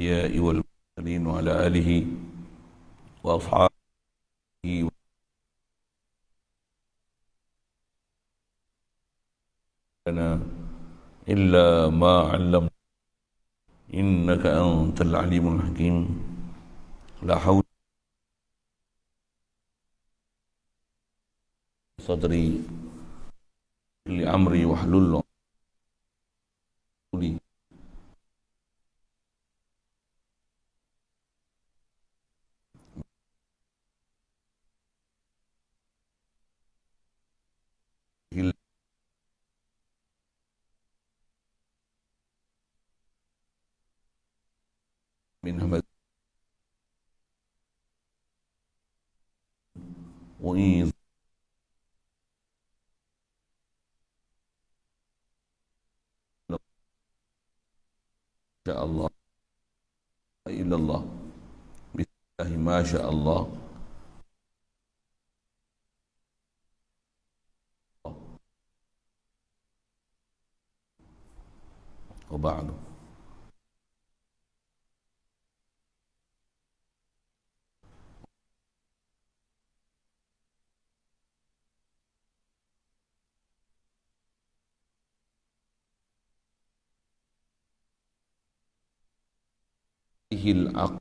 الأنبياء والمرسلين وعلى آله وأصحابه لنا إلا ما علمنا إنك أنت العليم الحكيم لا حول صدري لأمري واحلل عقدة من همز وإن شاء الله إلا الله بسم الله ما شاء الله وبعد العقل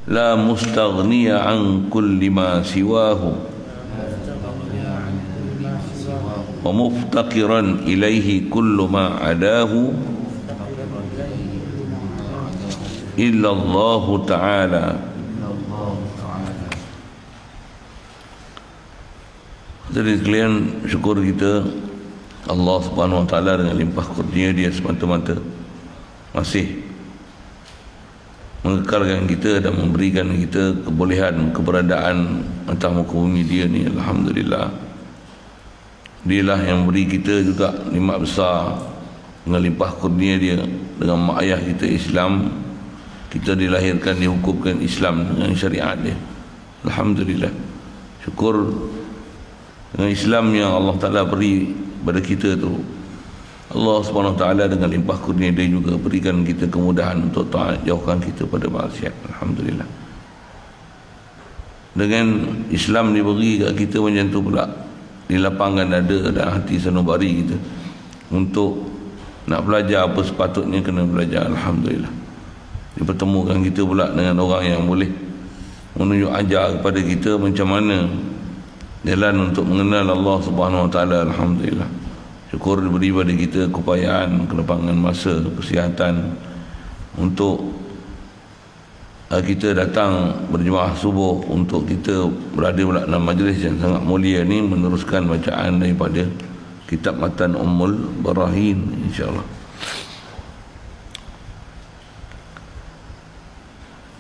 لا مستغني عن كل ما سواه ومفتقرا إليه كل ما عداه إلا الله تعالى. Jadi sekalian, syukur kita Allah Subhanahu Wa Taala dengan limpah kurnia Dia semata-mata masih mengekalkan kita dan memberikan kita kebolehan keberadaan atas muka bumi Dia ni. Alhamdulillah, Dialah yang beri kita juga nikmat besar dengan limpah kurnia Dia. Dengan mak ayah kita Islam, kita dilahirkan, dihukumkan Islam dengan syariat Dia. Alhamdulillah, syukur dengan Islam yang Allah Ta'ala beri pada kita tu. Allah Subhanahu Wa Taala dengan limpah kurnia Dia juga berikan kita kemudahan untuk taat, jauhkan kita pada maksiat. Alhamdulillah, dengan Islam diberi kat kita macam tu pula, dilapangkan dada dan hati sanubari kita untuk nak belajar apa sepatutnya kena belajar. Alhamdulillah, dipertemukan kita pula dengan orang yang boleh menunjuk ajar kepada kita macam mana jalan untuk mengenal Allah Subhanahu Wa Taala. Alhamdulillah, syukur diberi pada kita keupayaan, kelapangan masa, kesihatan untuk kita datang berjemaah subuh, untuk kita berada pula dalam majlis yang sangat mulia ni, meneruskan bacaan daripada kitab Matan Ummul Barahin, insya-Allah.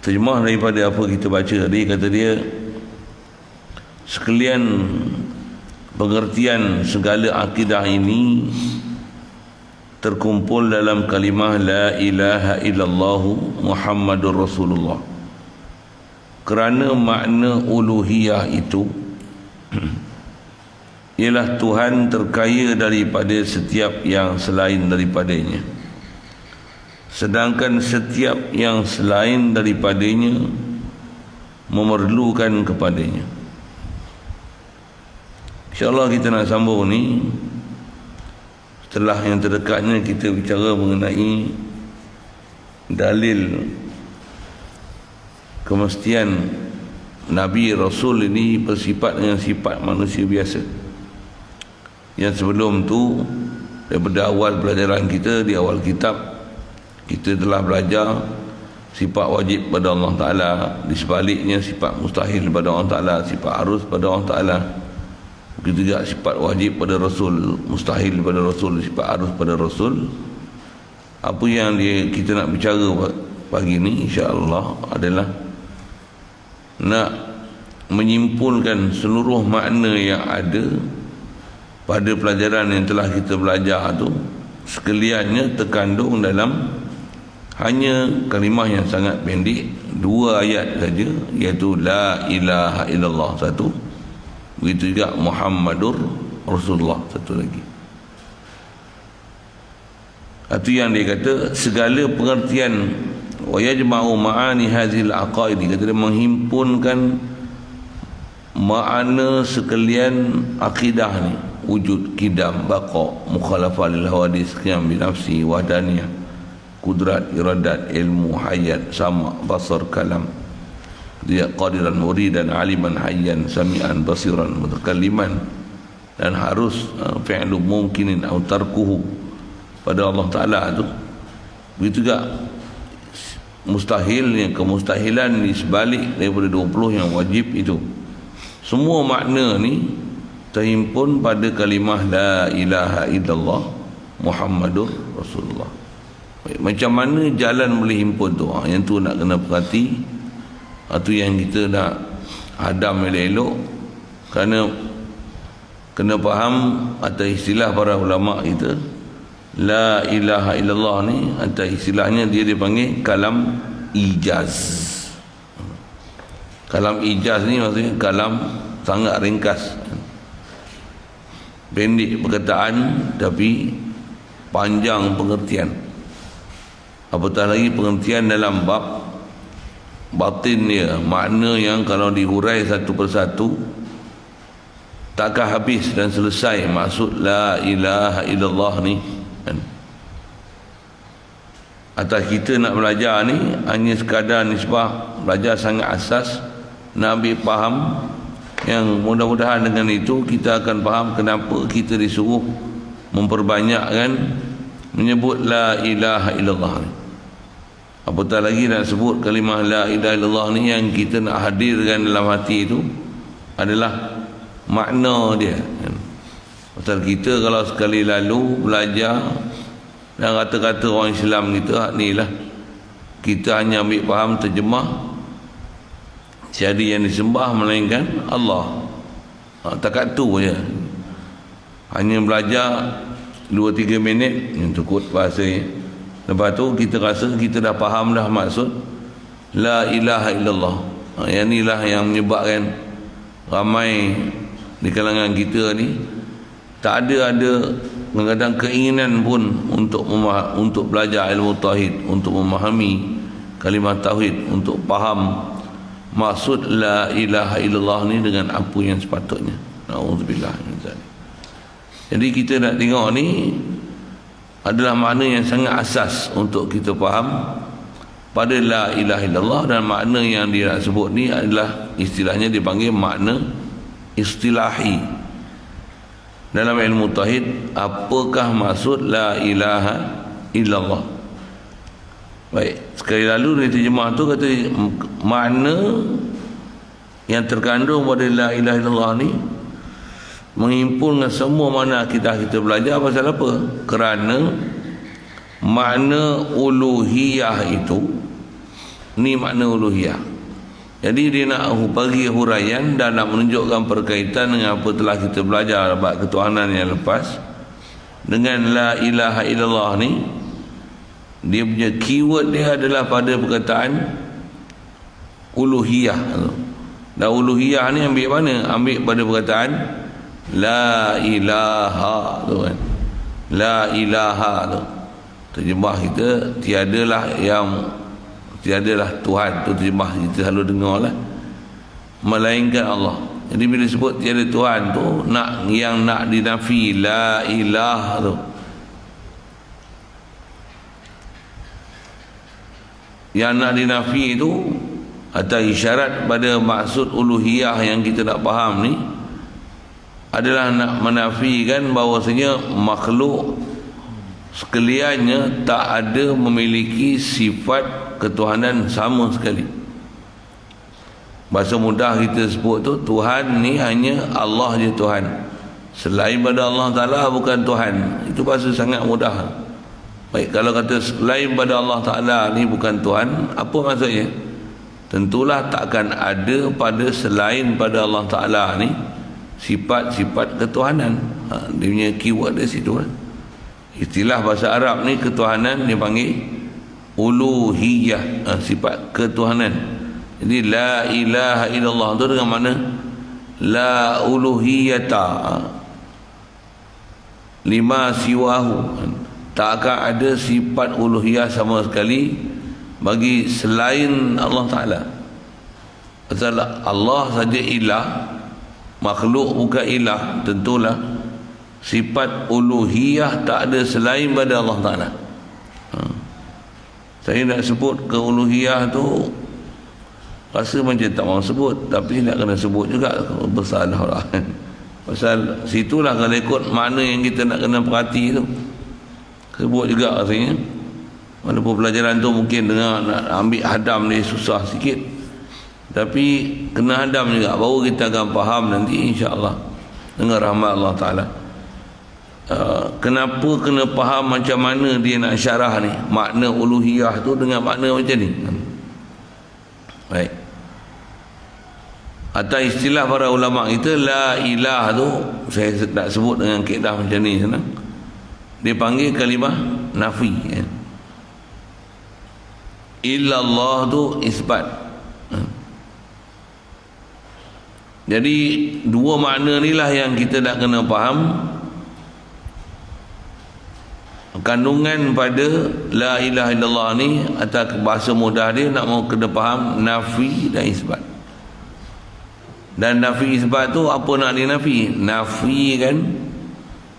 Terjemah daripada apa kita baca tadi, kata dia, sekalian pengertian segala akidah ini terkumpul dalam kalimah la ilaha illallah Muhammadur Rasulullah. Kerana makna uluhiyah itu ialah Tuhan terkaya daripada setiap yang selain daripadanya, sedangkan setiap yang selain daripadanya memerlukan kepadanya. InsyaAllah kita nak sambung ni. Setelah yang terdekatnya kita bicara mengenai dalil kemestian Nabi Rasul ini bersifat dengan sifat manusia biasa. Yang sebelum tu, daripada awal pelajaran kita di awal kitab, kita telah belajar sifat wajib pada Allah Ta'ala, di sebaliknya sifat mustahil pada Allah Ta'ala, sifat harus pada Allah Ta'ala. Begitu juga sifat wajib pada Rasul, mustahil pada Rasul, sifat harus pada Rasul. Apa yang kita nak bicara pagi ni insya-Allah adalah nak menyimpulkan seluruh makna yang ada pada pelajaran yang telah kita belajar tu, sekaliannya terkandung dalam hanya kalimah yang sangat pendek, 2 ayat saja, iaitu la ilaha illallah satu, begitu juga Muhammadur Rasulullah satu lagi. Itu yang dia kata segala pengertian wa yajma'u ma'ani hadhil aqaid, kata dia menghimpunkan makna sekalian akidah ni, wujud, qidam, baqa, mukhalafah lil hawadis, qiyam bi nafsi, wahdaniyah, kudrat, iradat, ilmu, hayat, sama, basar, kalam, dia qadiran, muridan, aliman, hayyan, sami'an, basiran, mutakalliman, dan harus fi'lu mungkinin atau tarkuhu pada Allah Ta'ala tu. Begitu juga mustahilnya, kemustahilan di sebalik daripada 20 yang wajib itu. Semua makna ni terhimpun pada kalimah la ilaha illallah Muhammadur Rasulullah. Macam mana jalan boleh himpun tu? Yang tu nak kena perhati. Itu yang kita nak hadam elok-elok, kerana kena faham atas istilah para ulama kita. La ilaha illallah ni atas istilahnya dia dipanggil kalam ijaz. Kalam ijaz ni maksudnya kalam sangat ringkas, pendek perkataan tapi panjang pengertian. Apatah lagi pengertian dalam bab batin dia, makna yang kalau dihurai satu persatu takkan habis dan selesai maksud la ilaha illallah ni. Atas kita nak belajar ni hanya sekadar nisbah, belajar sangat asas, nak ambil faham, yang mudah-mudahan dengan itu kita akan faham kenapa kita disuruh memperbanyakkan menyebut la ilaha illallah ni. Apatah lagi nak sebut kalimah la ilaha illallah ni, yang kita nak hadirkan dalam hati itu adalah makna dia. Pasal kita kalau sekali lalu belajar dan kata-kata orang Islam kita ni lah, kita hanya ambil faham terjemah tiada yang disembah melainkan Allah. Takat tu je, hanya belajar 2-3 minit yang cukup bahasa ni. Lepas tu kita rasa kita dah faham dah maksud la ilaha illallah. Yang inilah yang menyebabkan ramai di kalangan kita ni tak ada kadang-kadang keinginan pun untuk belajar ilmu tauhid, untuk memahami kalimah tauhid, untuk faham maksud la ilaha illallah ni dengan apa yang sepatutnya. Nauzubillah min zalik. Jadi kita nak tengok ni adalah makna yang sangat asas untuk kita faham pada la ilaha illallah, dan makna yang dia nak sebut ni adalah istilahnya dipanggil makna istilahi. Dalam ilmu tauhid, apakah maksud la ilaha illallah? Baik, sekali lalu dari terjemah tu kata makna yang terkandung pada la ilaha illallah ni menghimpunkan semua makna kita belajar. Pasal apa? Kerana makna uluhiyah itu, ni makna uluhiyah. Jadi dia nak bagi huraian dan nak menunjukkan berkaitan dengan apa telah kita belajar bab ketuhanan yang lepas. Dengan la ilaha illallah ni, dia punya keyword dia adalah pada perkataan uluhiyah. Dan uluhiyah ni ambil mana? Ambil pada perkataan la ilaha tu kan. La ilaha tu terjemah kita tiadalah Tuhan tu, terjemah kita selalu dengar lah, melainkan Allah. Jadi bila sebut tiada Tuhan tu, yang nak dinafi la ilah tu, yang nak dinafi itu atau isyarat pada maksud uluhiyah yang kita nak faham ni adalah nak menafikan bahawasanya makhluk sekaliannya tak ada memiliki sifat ketuhanan sama sekali. Bahasa mudah kita sebut tu, Tuhan ni hanya Allah je Tuhan. Selain pada Allah Ta'ala bukan Tuhan. Itu bahasa sangat mudah. Baik, kalau kata selain pada Allah Ta'ala ni bukan Tuhan, apa maksudnya? Tentulah takkan ada pada selain pada Allah Ta'ala ni sifat-sifat ketuhanan. Dia punya keyword di situ lah. Istilah bahasa Arab ni ketuhanan dia panggil uluhiyah, sifat ketuhanan. Jadi la ilaha illallah tu dengan mana la uluhiyata lima siwahu, tak akan ada sifat uluhiyah sama sekali bagi selain Allah Ta'ala. Pasal Allah saja ilah, makhluk bukan ilah, tentulah sifat uluhiyah tak ada selain pada Allah Ta'ala. Saya nak sebut keuluhiyah tu rasa macam tak mahu sebut, tapi nak kena sebut juga, bersalah lah. Pasal situlah kalau ikut makna yang kita nak kena perhati tu, sebut juga rasanya. Walaupun pelajaran tu mungkin dengar nak ambil hadam ni susah sikit, tapi kena hadam juga, baru kita akan faham nanti insya-Allah dengan rahmat Allah Ta'ala. Kenapa kena faham macam mana dia nak syarah ni makna uluhiyah tu dengan makna macam ni. Baik, atau istilah para ulama kita la ilah tu, saya tak sebut dengan kaedah macam ni senang. Dia panggil kalimah nafi, illallah tu isbat. Jadi dua makna ni lah yang kita nak kena faham. Kandungan pada la ilaha illallah ni atau bahasa mudah dia nak mau kena faham nafi dan isbat. Dan nafi isbat tu apa nak dinafi? Nafi kan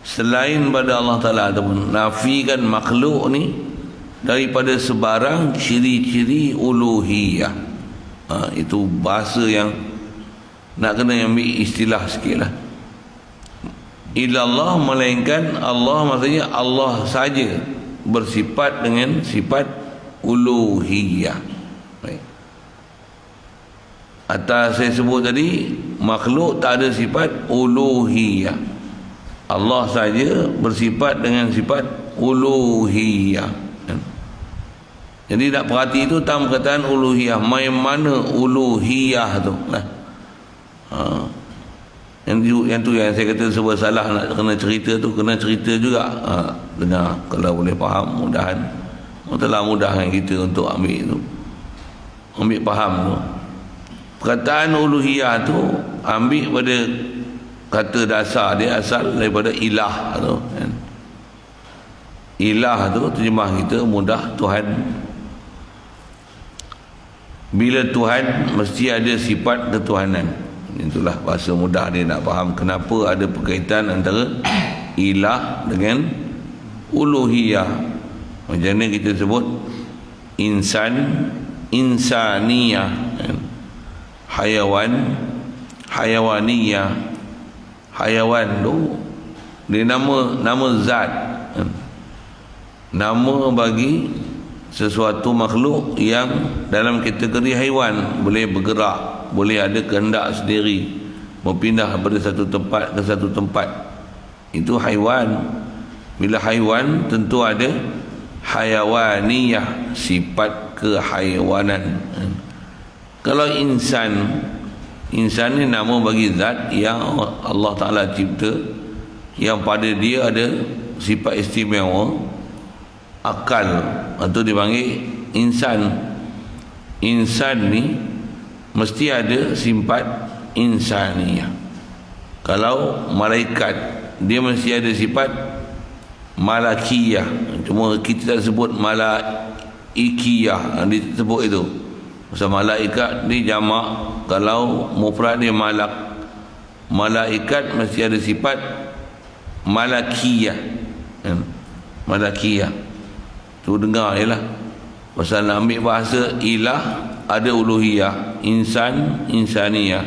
selain pada Allah Ta'ala, ataupun nafi kan makhluk ni daripada sebarang ciri-ciri uluhiyah. Itu bahasa yang nak kena ambil istilah sikit lah. Ilallah, melainkan Allah, maksudnya Allah saja bersifat dengan sifat uluhiyah. Baik. Atas saya sebut tadi, makhluk tak ada sifat uluhiyah, Allah saja bersifat dengan sifat uluhiyah. Jadi nak perhati itu tam perkataan uluhiyah, main mana uluhiyah tu nah. Yang tu yang saya kata sebab salah nak kena cerita tu, kena cerita juga. Dengar kalau boleh faham, mudahan telah mudahkan kita untuk ambil faham tu. Perkataan uluhiyah tu ambil pada kata dasar dia, asal daripada ilah tu kan. Ilah tu terjemah kita mudah Tuhan. Bila Tuhan mesti ada sifat ketuhanan. Itulah bahasa mudah dia nak faham kenapa ada perkaitan antara ilah dengan uluhiyah. Macam mana kita sebut insan, insaniyah, hayawan, hayawaniyah. Hayawan tu dia nama zat, nama bagi sesuatu makhluk yang dalam kategori haiwan, boleh bergerak, boleh ada kehendak sendiri, berpindah daripada satu tempat ke satu tempat. Itu haiwan. Bila haiwan tentu ada hayawaniyah, sifat kehaiwanan. Kalau insan ni nama bagi zat yang Allah Ta'ala cipta, yang pada dia ada sifat istimewa, akal, itu dipanggil insan. Insan ni mesti ada sifat insaniyah. Kalau malaikat, dia mesti ada sifat malakiyah. Cuma kita tak sebut malaikiyah, disebut itu. Pasal malaikat ni jamak, kalau mufrad dia malak. Malaikat mesti ada sifat malakiyah. Malakiyah tu dengar je lah. Pasal nak ambil bahasa ilah, ada uluhiyah, insan, insaniyah,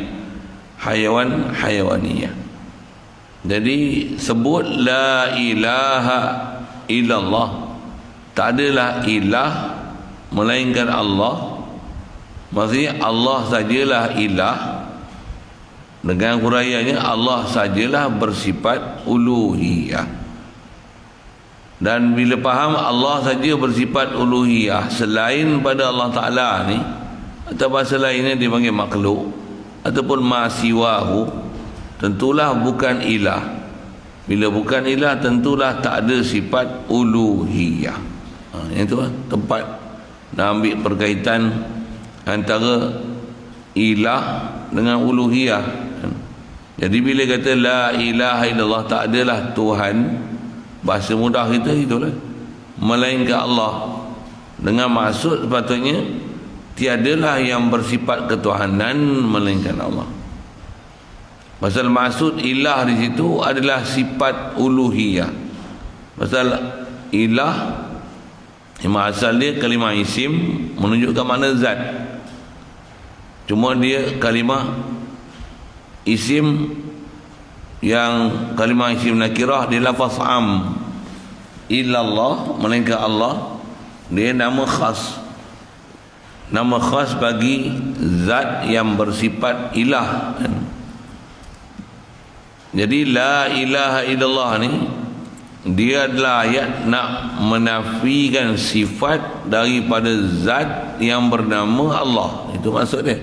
hayawan, hayawaniyah. Jadi sebut la ilaha illallah. Tak adalah ilah melainkan Allah. Maksudnya Allah sajalah ilah. Dengan huraiannya, Allah sajalah bersifat uluhiyah. Dan bila faham Allah saja bersifat uluhiyah, selain pada Allah Ta'ala ni, atau bahasa lainnya dipanggil makhluk ataupun masiwahu, tentulah bukan ilah. Bila bukan ilah, tentulah tak ada sifat uluhiyah. Yang itu tempat nak ambil perkaitan antara ilah dengan uluhiyah. Jadi bila kata la ilaha illallah, tak adalah Tuhan, bahasa mudah kita itulah, melainkan Allah. Dengan maksud sepatutnya tiadalah yang bersifat ketuhanan melainkan Allah. Pasal maksud ilah di situ adalah sifat uluhiyah. Pasal ilah asal dia kalimah isim menunjukkan makna zat. Cuma dia kalimah isim yang kalimah isim nakirah, dia lafaz am. Illallah melainkan Allah, dia nama khas. Nama khas bagi zat yang bersifat ilah. Jadi la ilaha illallah ni, dia adalah ayat nak menafikan sifat daripada zat yang bernama Allah. Itu maksud dia.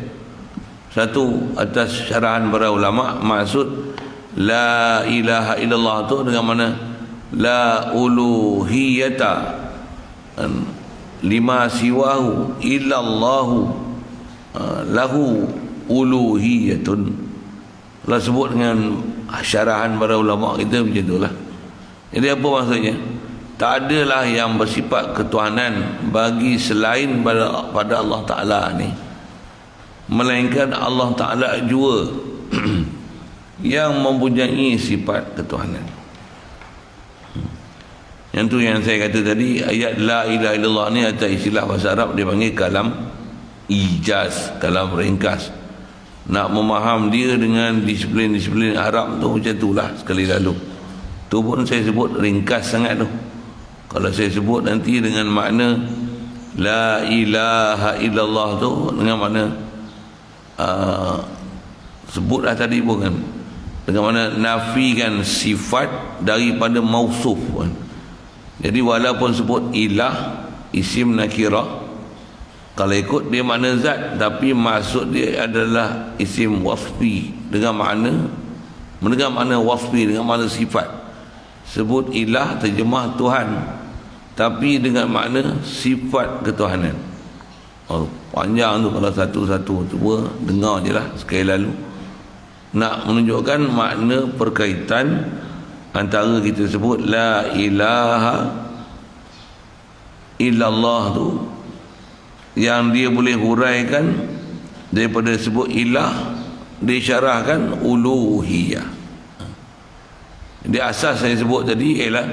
Satu, atas syarahan para ulama, maksud la ilaha illallah tu dengan mana la uluhiyata lima siwahu illallahu lahu uluhiyatun. Kalau sebut dengan syarahan para ulama kita macam itulah. Jadi apa maksudnya? Tak adalah yang bersifat ketuhanan bagi selain pada Allah Ta'ala ni, melainkan Allah Ta'ala jua yang mempunyai sifat ketuhanan. Yang tu yang saya kata tadi, ayat la ilaha illallah ni atas istilah bahasa Arab dia panggil kalam ijaz, kalam ringkas. Nak memaham dia dengan disiplin-disiplin Arab tu macam itulah sekali lalu. Tu pun saya sebut ringkas sangat tu. Kalau saya sebut nanti dengan makna la ilaha illallah tu dengan makna sebutlah tadi pun kan, dengan mana nafikan sifat daripada mausuf kan. Jadi walaupun sebut ilah isim nakirah, kalau ikut dia makna zat, tapi maksud dia adalah isim wasfi dengan makna wasfi, dengan makna sifat. Sebut ilah terjemah Tuhan, tapi dengan makna sifat ketuhanan. Oh, panjang tu kalau satu-satu cuba dengar je lah sekali lalu. Nak menunjukkan makna perkaitan antara kita sebut la ilaha illallah tu, yang dia boleh huraikan daripada sebut ilah, disyarahkan uluhiyah. Dia asas saya sebut tadi ialah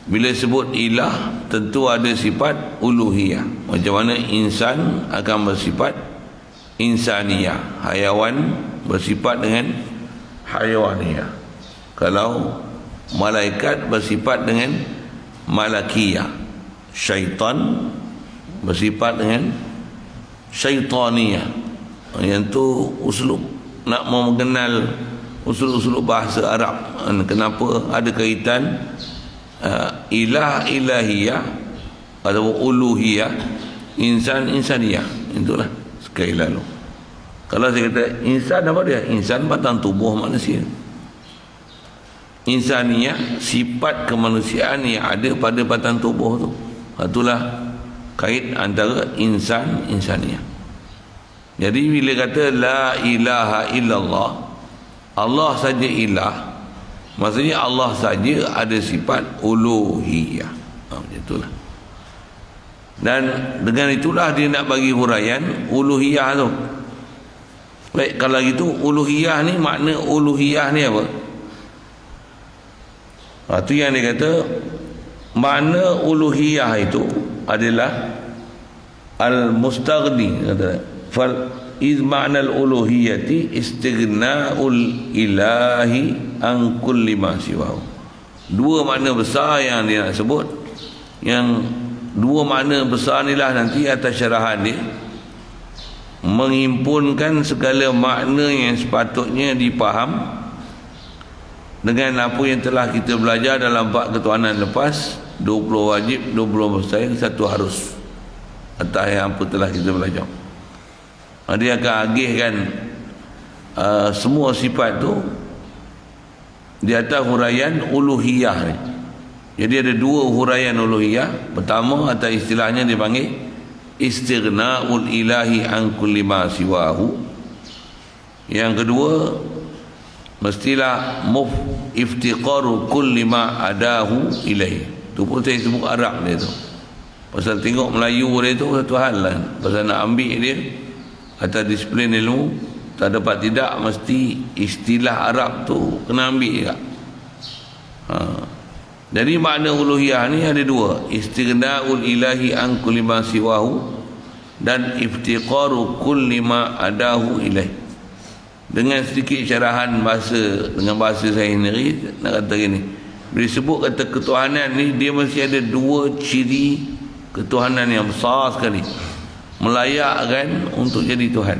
bila sebut ilah tentu ada sifat uluhiyah. Macam mana insan akan bersifat insaniyah, hayawan bersifat dengan hayawaniyah. Kalau malaikat bersifat dengan malakiyah, syaitan bersifat dengan syaitaniyah. Yang tu uslub nak mau mengenal usul-usul bahasa Arab, kenapa ada kaitan ilah ilahiyah atau uluhiyah, insan insaniyah. Itulah sekali lalu. Kalau saya kata insan, apa dia? Insan batang tubuh manusia. Insaniyah sifat kemanusiaan yang ada pada batang tubuh tu. Itulah kait antara insan insaniyah. Jadi bila kata la ilaha illallah, Allah saja ilah, maksudnya Allah saja ada sifat uluhiyah. Macam itulah. Dan dengan itulah dia nak bagi huraian uluhiyah tu. Baik, kalau gitu uluhiyah ni, makna uluhiyah ni apa? Itu yang dia kata makna uluhiyah itu adalah al-mustaghni, kata fal iz ma'na al-uluhiyati istighna'ul ilahi an kulli ma siwahu. Dua makna besar yang dia nak sebut. yang dua makna besar ni lah nanti atas syarahan dia menghimpunkan segala makna yang sepatutnya dipaham dengan apa yang telah kita belajar dalam bab ketuhanan lepas, 20 wajib, 20 mustahil, 1 harus atas yang apa telah kita belajar. Dia akan agihkan semua sifat tu di atas huraian uluhiyah ni. Jadi ada 2 huraian uluhiyah. Pertama atas istilahnya dipanggil istighna'ul ilahi an kulli ma siwahu. Yang kedua mestilah iftiqaru kulli ma adahu ilaih. Tu pun saya sebut Arab dia tu. Pasal tengok Melayu dia tu satu hal lah. Pasal nak ambil dia atas disiplin ilmu, tak dapat tidak mesti istilah Arab tu kena ambil juga. Jadi makna uluhiyah ni ada 2, istighna'ul ilahi an kulli ma siwahu dan iftiqaru kulli ma adahu ilaih. Dengan sedikit syarahan bahasa, dengan bahasa saya sendiri nak kata gini, bila sebut kata ketuhanan ni, dia mesti ada 2 ciri ketuhanan yang besar sekali, melayakkan untuk jadi Tuhan.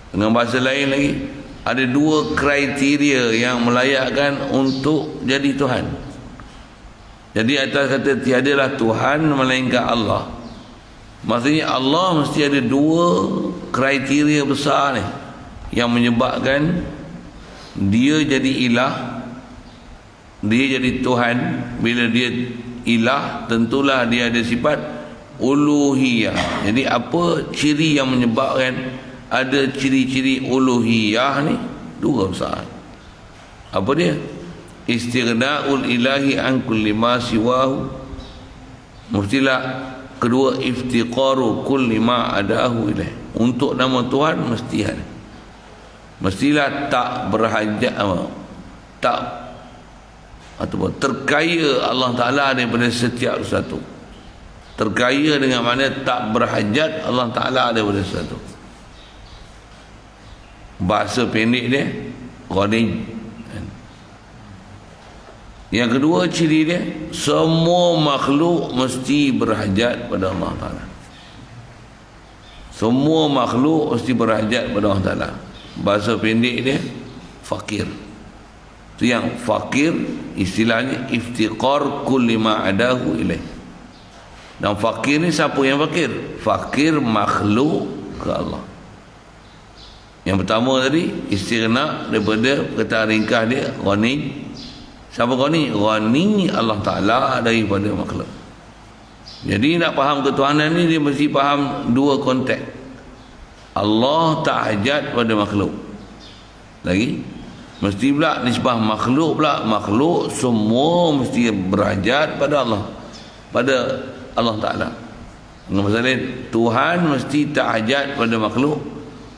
Dengan bahasa lain lagi, ada 2 kriteria yang melayakkan untuk jadi Tuhan. Jadi atas kata tiadalah Tuhan melainkan Allah, maksudnya Allah mesti ada 2 kriteria besar ni yang menyebabkan dia jadi ilah, dia jadi Tuhan. Bila dia ilah, tentulah dia ada sifat uluhiyah. Jadi apa ciri yang menyebabkan ada ciri-ciri uluhiyah ni? 2 besar. Apa dia? Istighna'ul ilahi an kulli ma siwahu, mestilah. Kedua, iftiqaru kulli ma adahu ilaih. Untuk nama Tuhan mesti ada, mestilah tak berhajat, tak ataupun terkaya Allah Ta'ala daripada setiap sesuatu. Terkaya dengan makna tak berhajat Allah Ta'ala daripada sesuatu. Bahasa pendek dia Ghani. Yang kedua ciri dia, semua makhluk mesti berhajat pada Allah Ta'ala. Semua makhluk mesti berhajat pada Allah Ta'ala. Bahasa pendek dia fakir. Itu yang fakir istilahnya iftiqar kulli ma adahu ilaih. Dan fakir ni siapa yang fakir? Fakir makhluk ke Allah. Yang pertama tadi istighna daripada perkataan ringkas dia Ghani. Siapa Ghani? Ghani Allah Ta'ala daripada makhluk. Jadi nak faham ketuhanan ni, dia mesti faham 2 konteks. Allah tak hajat pada makhluk. Lagi mesti pula nisbah makhluk pula, makhluk semua mesti berhajat pada Allah, pada Allah Ta'ala. Maksudnya Tuhan mesti tak hajat pada makhluk.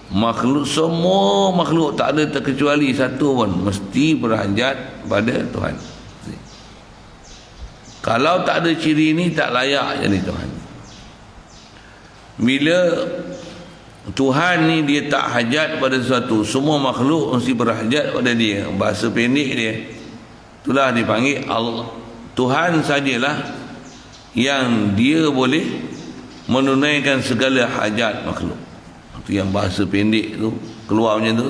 Makhluk, semua makhluk tak ada terkecuali satu pun mesti berhajat pada Tuhan. Kalau tak ada ciri ini, tak layak jadi Tuhan. Bila Tuhan ni dia tak hajat pada sesuatu, semua makhluk mesti berhajat pada dia. Bahasa pendek dia, itulah dipanggil Allah. Tuhan sajalah yang dia boleh menunaikan segala hajat makhluk. Itu yang bahasa pendek tu keluar macam tu.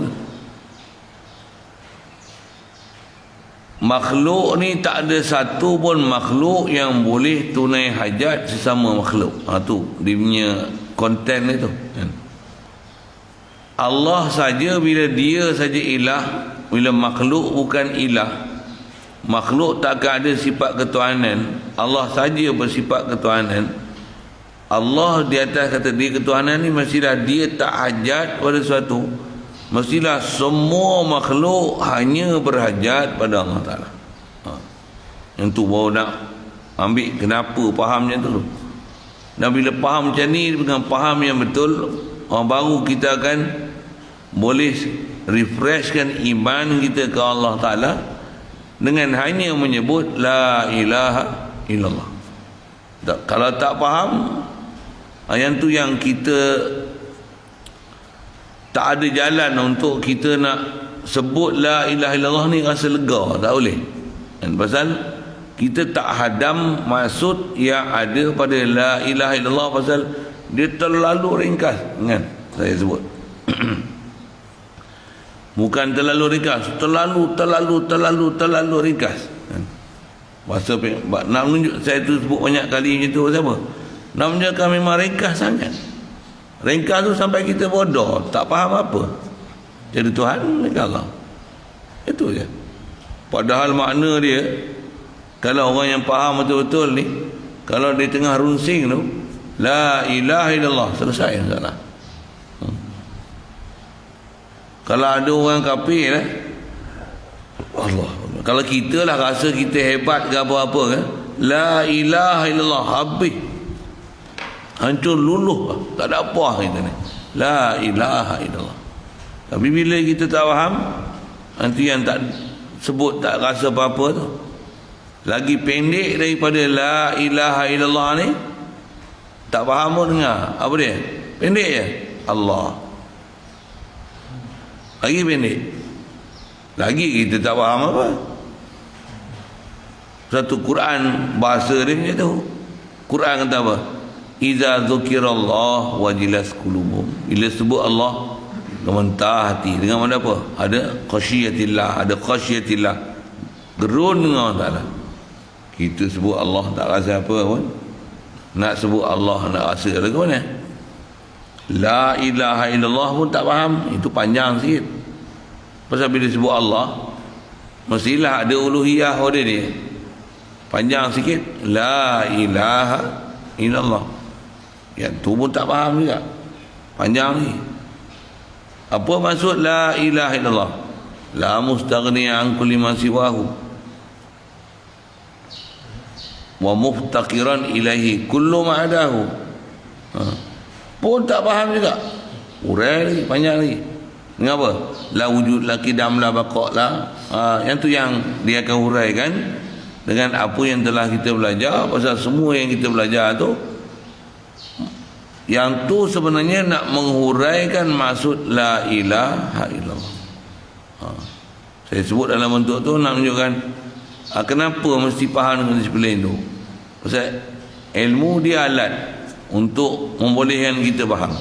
Makhluk ni tak ada satu pun makhluk yang boleh tunai hajat sesama makhluk. Tu dia punya konten dia tu kan. Allah saja, bila dia saja ilah, bila makhluk bukan ilah, makhluk takkan ada sifat ketuhanan, Allah saja bersifat ketuhanan. Allah di atas kata dia ketuhanan ni, mestilah dia tak hajat pada sesuatu, mestilah semua makhluk hanya berhajat pada Allah Ta'ala. Yang tu baru nak ambil kenapa faham macam tu. Dan bila faham macam ni dengan faham yang betul, baru kita akan boleh refreshkan iman kita ke Allah Ta'ala dengan hanya menyebut la ilaha illallah. Kalau tak faham, yang tu yang kita tak ada jalan untuk kita nak sebut la ilaha illallah ni rasa lega, tak boleh kan? Pasal kita tak hadam maksud yang ada pada la ilaha illallah, pasal dia terlalu ringkas kan saya sebut. Bukan terlalu ringkas, terlalu ringkas kan? Bahasa nak menunjuk, saya tu sebut banyak kali macam tu, siapa nak menunjukkan memang ringkas sangat. Ringkas tu sampai kita bodoh, tak faham apa jadi Tuhan dekat Allah. Itu je. Padahal makna dia, kalau orang yang faham betul-betul ni, kalau di tengah runsing tu la ilaha illallah, selesai masalah. Kalau ada orang kafir Allah, kalau kita lah rasa kita hebat ke apa-apa kan, la ilaha illallah, habis, hancur luluh, tak ada apa kita ni, la ilaha illallah. Tapi bila kita tak faham, nanti yang tak sebut tak rasa apa-apa tu lagi pendek daripada la ilaha illallah ni, tak faham pun dengar apa dia, pendek je Allah, lagi pendek, lagi kita tak faham apa. Satu Quran bahasa dia macam tu. Quran kata apa? Iza dzukirallah wajilas qulubuhum, bila sebut Allah gemetar hati. Dengan mana apa? Ada khasyiatillah, ada khasyiatillah, gerun dengan Allah Ta'ala. Kita sebut Allah tak rasa apa pun, nak sebut Allah nak rasa lagu mana. La ilaha illallah pun tak faham, itu panjang sikit. Pasal bila sebut Allah mestilah ada uluhiyah pada dia, panjang sikit. La ilaha illallah, yang tu pun tak faham juga, panjang ni. Apa maksud la ilaha illallah? La mustaghni an kulli ma siwahu wa muftaqiran ilaihi kullu ma adahu. Pun tak faham juga, urai lagi, panjang lagi. Mengapa? La wujud la qidam la baqa la. Yang tu yang dia akan huraikan dengan apa yang telah kita belajar. Pasal semua yang kita belajar tu, yang tu sebenarnya nak menghuraikan maksud la ilaha illallah. Saya sebut dalam bentuk tu nak menunjukkan kenapa mesti faham dengan disiplin tu. Pasal ilmu dia alat untuk membolehkan kita faham.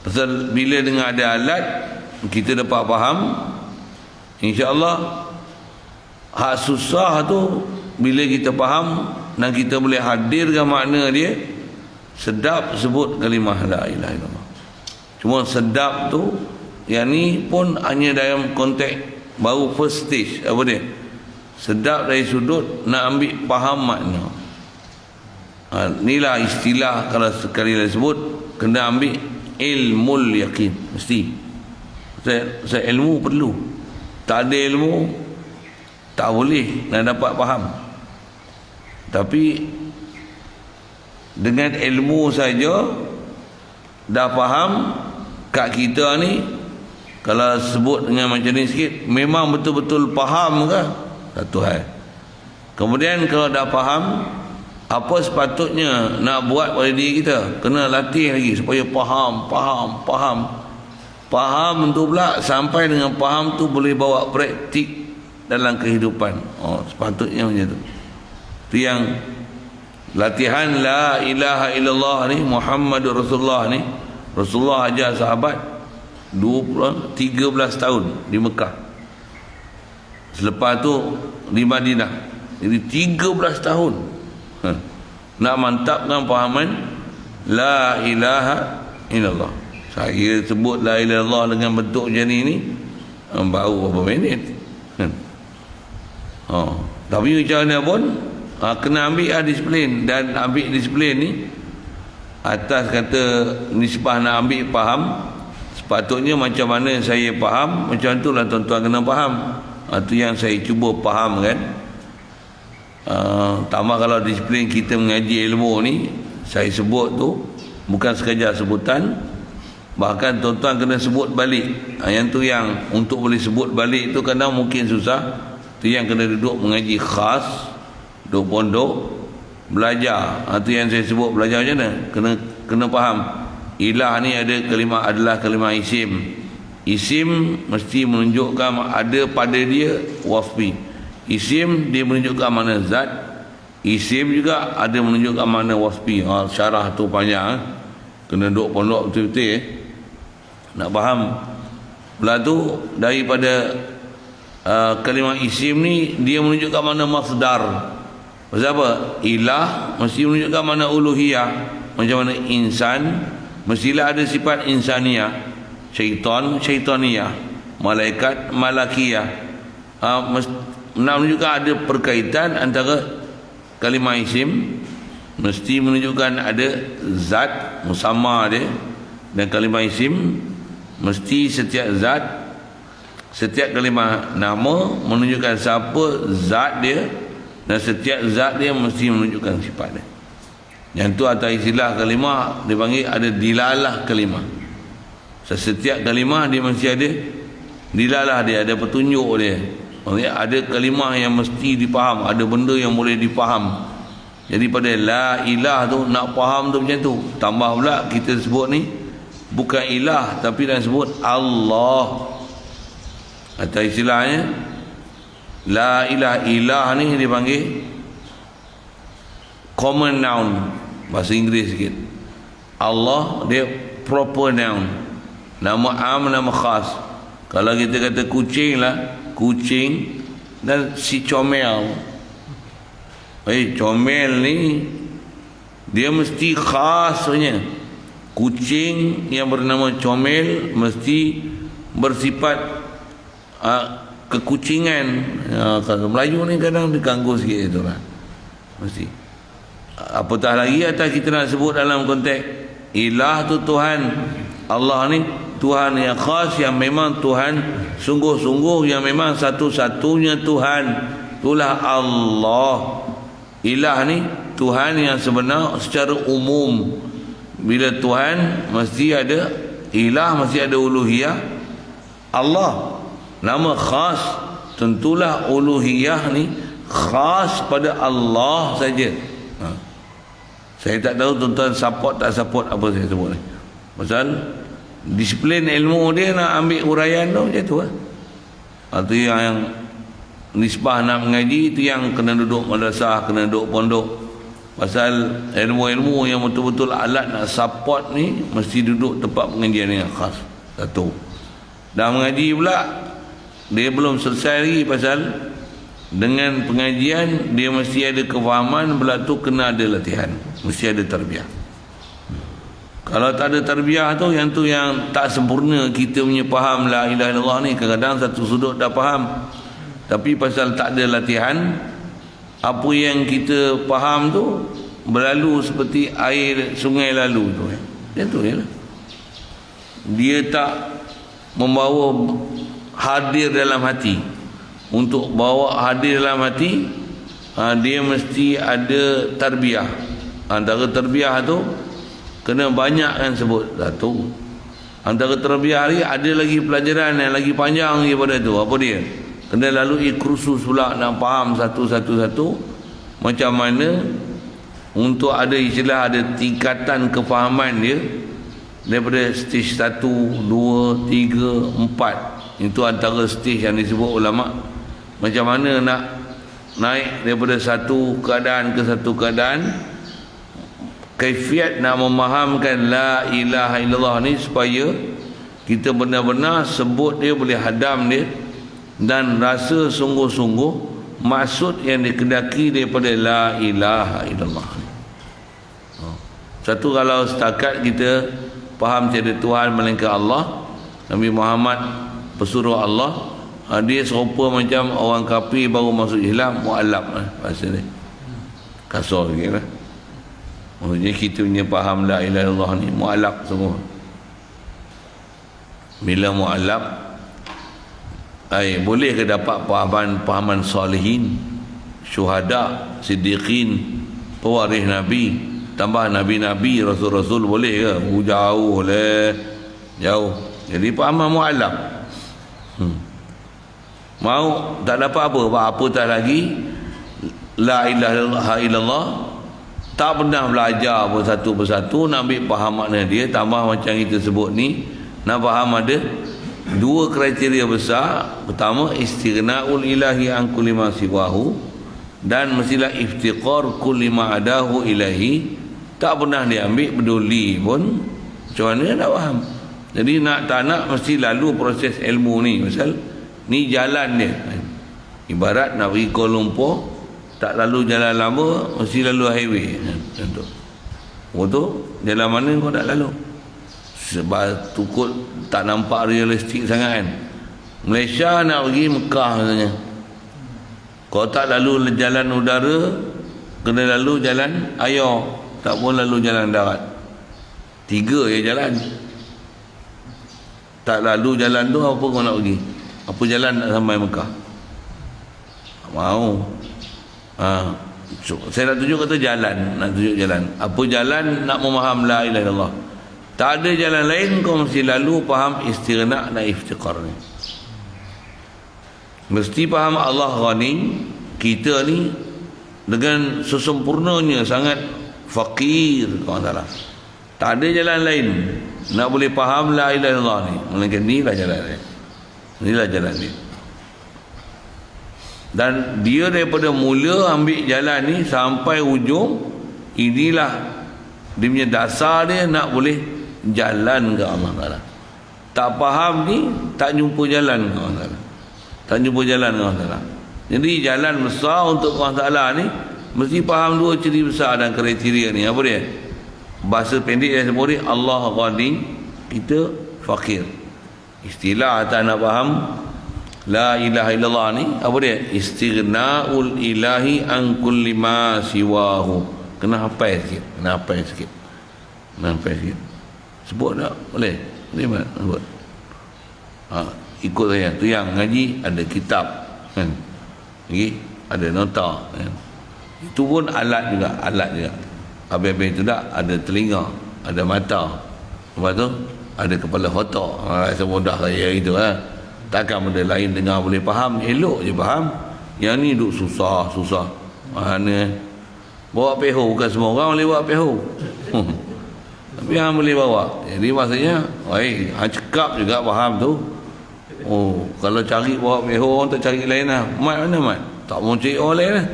Pasal bila dengan ada alat kita dapat faham, insya-Allah. Hak susah tu bila kita faham dan kita boleh hadirkan makna dia. Sedap sebut kalimah la ilaha illallah. Cuma sedap tu yang ni pun hanya dalam konteks baru first stage. Apa dia? Sedap dari sudut nak ambil faham makna. Inilah istilah, kalau sekali lagi sebut, kena ambil ilmul yakin, mesti. Saya ilmu perlu, tak ada ilmu tak boleh nak dapat faham. Tapi dengan ilmu saja dah faham, kat kita ni kalau sebut dengan macam ni sikit, memang betul-betul faham ke? Satu hal. Kemudian kalau dah faham, apa sepatutnya nak buat pada diri kita, kena latih lagi supaya faham tu pula, sampai dengan faham tu boleh bawa praktik dalam kehidupan. Sepatutnya macam tu. Itu yang latihan la ilaha illallah ni, Muhammadur Rasulullah ni, Rasulullah ajar sahabat 13 tahun di Mekah, selepas tu di Madinah. Jadi 13 tahun nak mantapkan fahaman la ilaha illallah. Saya sebut la ilaha illallah dengan bentuk macam ni baru berapa minit. Tapi macam mana pun kena ambil disiplin. Dan ambil disiplin ni atas kata nisbah nak ambil faham, sepatutnya macam mana saya faham, macam tu lah tuan-tuan kena faham. Itu yang saya cuba faham kan. Tambah kalau disiplin kita mengaji ilmu ni, saya sebut tu bukan sekadar sebutan, bahkan tuan-tuan kena sebut balik. Yang tu yang untuk boleh sebut balik tu kadang mungkin susah. Tu yang kena duduk mengaji khas, duduk pondok, belajar. Itu yang saya sebut belajar macam mana, kena faham ilah ni adalah kalimah isim. Isim mesti menunjukkan ada pada dia wasfi. Isim dia menunjukkan makna zat. Isim juga ada menunjukkan makna wasfi. Syarah tu panjang. Kena duduk pondok betul-betul nak faham. Lepas tu daripada kalimah isim ni dia menunjukkan makna masdar. Pasal apa? Ilah mesti menunjukkan makna uluhiyah. Macam mana insan mestilah ada sifat insaniyah. Syaitan syaitaniyah. Malaikat malakiyah. Nak menunjukkan ada perkaitan antara kalimah isim, mesti menunjukkan ada zat musamma dia, dan kalimah isim mesti setiap zat, setiap kalimah nama menunjukkan siapa zat dia, dan setiap zat dia mesti menunjukkan sifat dia. Yang tu atas istilah kalimah dipanggil ada dilalah kalimah. Setiap kalimah dia mesti ada dilalah dia, ada petunjuk dia. Maksudnya ada kalimah yang mesti dipaham, ada benda yang boleh dipaham. Jadi pada la ilah tu nak faham tu macam tu. Tambah pula kita sebut ni bukan ilah tapi dah sebut Allah. Atau istilahnya la ilah, ilah ni dipanggil common noun, bahasa Inggeris sikit. Allah dia proper noun, nama am, nama khas. Kalau kita kata kucing lah, kucing dan si comel. Comel ni dia mesti khasnya. Kucing yang bernama comel mesti bersifat kekucingan. Kalau Melayu ni kadang diganggu sikit tu lah. Mesti. Apatah lagi atas kita nak sebut dalam konteks ilah tu Tuhan. Allah ni Tuhan yang khas, yang memang Tuhan sungguh-sungguh, yang memang satu-satunya Tuhan. Itulah Allah. Ilah ni Tuhan yang sebenar secara umum. Bila Tuhan mesti ada ilah, mesti ada uluhiyah. Allah nama khas, tentulah uluhiyah ni khas pada Allah saja. Saya tak tahu tuan-tuan support tak support apa saya sebut ni. Pasal disiplin ilmu dia nak ambil huraian tu macam tu lah. Itu yang nisbah nak mengaji, itu yang kena duduk madrasah, kena duduk pondok. Pasal ilmu-ilmu yang betul-betul alat nak support ni mesti duduk tempat pengajian yang khas. Satu. Dan mengaji pula dia belum selesai lagi, pasal dengan pengajian dia mesti ada kefahaman, pula tu kena ada latihan, mesti ada tarbiyah. Kalau tak ada tarbiyah tu yang tak sempurna kita punya faham la ilaha illallah ni. Kadang-kadang satu sudut dah faham, tapi pasal tak ada latihan, apa yang kita faham tu berlalu seperti air sungai lalu tu. Macam tu je lah. Dia tak membawa hadir dalam hati. Untuk bawa hadir dalam hati, dia mesti ada tarbiyah. Antara tarbiyah tu kena banyak kan sebut. Satu. Antara tarbiyah ni ada lagi pelajaran yang lagi panjang daripada tu. Apa dia? Kena lalui kursus pula nak faham satu-satu macam mana untuk ada istilah, ada tingkatan kefahaman dia daripada stage 1, 2, 3, 4. Itu antara stage yang disebut ulama. Macam mana nak naik daripada satu keadaan ke satu keadaan, kaifiat nak memahamkan la ilaha illallah ni supaya kita benar-benar sebut dia, boleh hadam dia dan rasa sungguh-sungguh maksud yang dikendaki daripada la ilaha illallah. Satu, kalau setakat kita faham tiada Tuhan melainkan Allah, Nabi Muhammad pesuruh Allah, dia serupa macam orang kafir baru masuk Islam, mu'allab bahasa dia. Kasar sikit lah. Maksudnya kita punya faham la ilaha illallah ni mu'allab semua. Bila mu'allab, boleh ke dapat pahaman salihin, syuhada, siddiqin, pewaris Nabi, tambah Nabi-Nabi, Rasul-Rasul, boleh ke? Jauh lah, jauh. Jadi pahaman mu'allab. Mau tak dapat apa tak lagi la ilaha illallah, tak pernah belajar pun satu persatu nak ambil faham makna dia. Tambah macam kita sebut ni, nak faham ada dua kriteria besar. Pertama, istighna'ul ilahi an kulli ma siwahu, dan mestilah iftiqar kulli ma adahu ilahi. Tak pernah diambil peduli pun, macam mana nak faham. Jadi nak tak nak mesti lalu proses ilmu ni. Pasal ni jalan dia. Ibarat nak pergi Kuala Lumpur, tak lalu jalan lama, mesti lalu highway. Contoh. Betul? Jalan mana kau tak lalu? Sebab tukut tak nampak realistik sangat kan. Malaysia nak pergi Mekah katanya, kau tak lalu jalan udara, kena lalu jalan air, tak pun lalu jalan darat. 3 je jalan. Tak lalu jalan tu, apa kau nak pergi? Apa jalan nak sampai Mekah? Tak mau. Saya nak tunjuk kata jalan, nak tunjuk jalan. Apa jalan nak memaham la ilaha illallah? Tak ada jalan lain, kau mesti lalu faham istighna' dan iftiqar ni. Mesti faham Allah Ghani, kita ni dengan sesempurnanya sangat fakir kepada Allah. Tak ada jalan lain nak boleh faham la ilaha illallah ni, melainkan inilah jalan dia. Inilah jalan dia. Dan dia daripada mula ambil jalan ni sampai ujung, inilah dia punya dasar dia nak boleh jalan ke Allah Ta'ala. Tak faham ni, tak jumpa jalan ke Allah Ta'ala. Tak jumpa jalan ke Allah Ta'ala. Jadi jalan besar untuk Allah Ta'ala ni mesti faham dua ciri besar dan kriteria ni. Apa dia? Bahasa pendek yang sebut ni, Allah Ghani, kita fakir. Istilah tak nak faham la ilaha illallah ni, apa dia? Istighna'ul ilahi an kulli ma siwahu. Kena hafal sikit. Kena hafal sikit. Kena hafal sikit. Sebut tak? Boleh? Boleh tak? Sebut. Ikut saya. Tu yang ngaji ada kitab kan? Lagi ada nota kan? Itu pun alat juga. Alat juga. Habis-habis itu tak ada telinga, ada mata, lepas tu ada kepala otak. Semudah saya itu lah. Takkan benda lain dengar boleh faham, elok je faham. Yang ni duk susah-susah. Mana bawa peho, bukan semua orang boleh bawa peho. Tapi yang boleh bawa. Jadi maksudnya, hang cekap juga faham tu. Oh, kalau cari bawa peho, orang tak cari lain lah. Mat mana mat? Tak mau cari orang lain lah.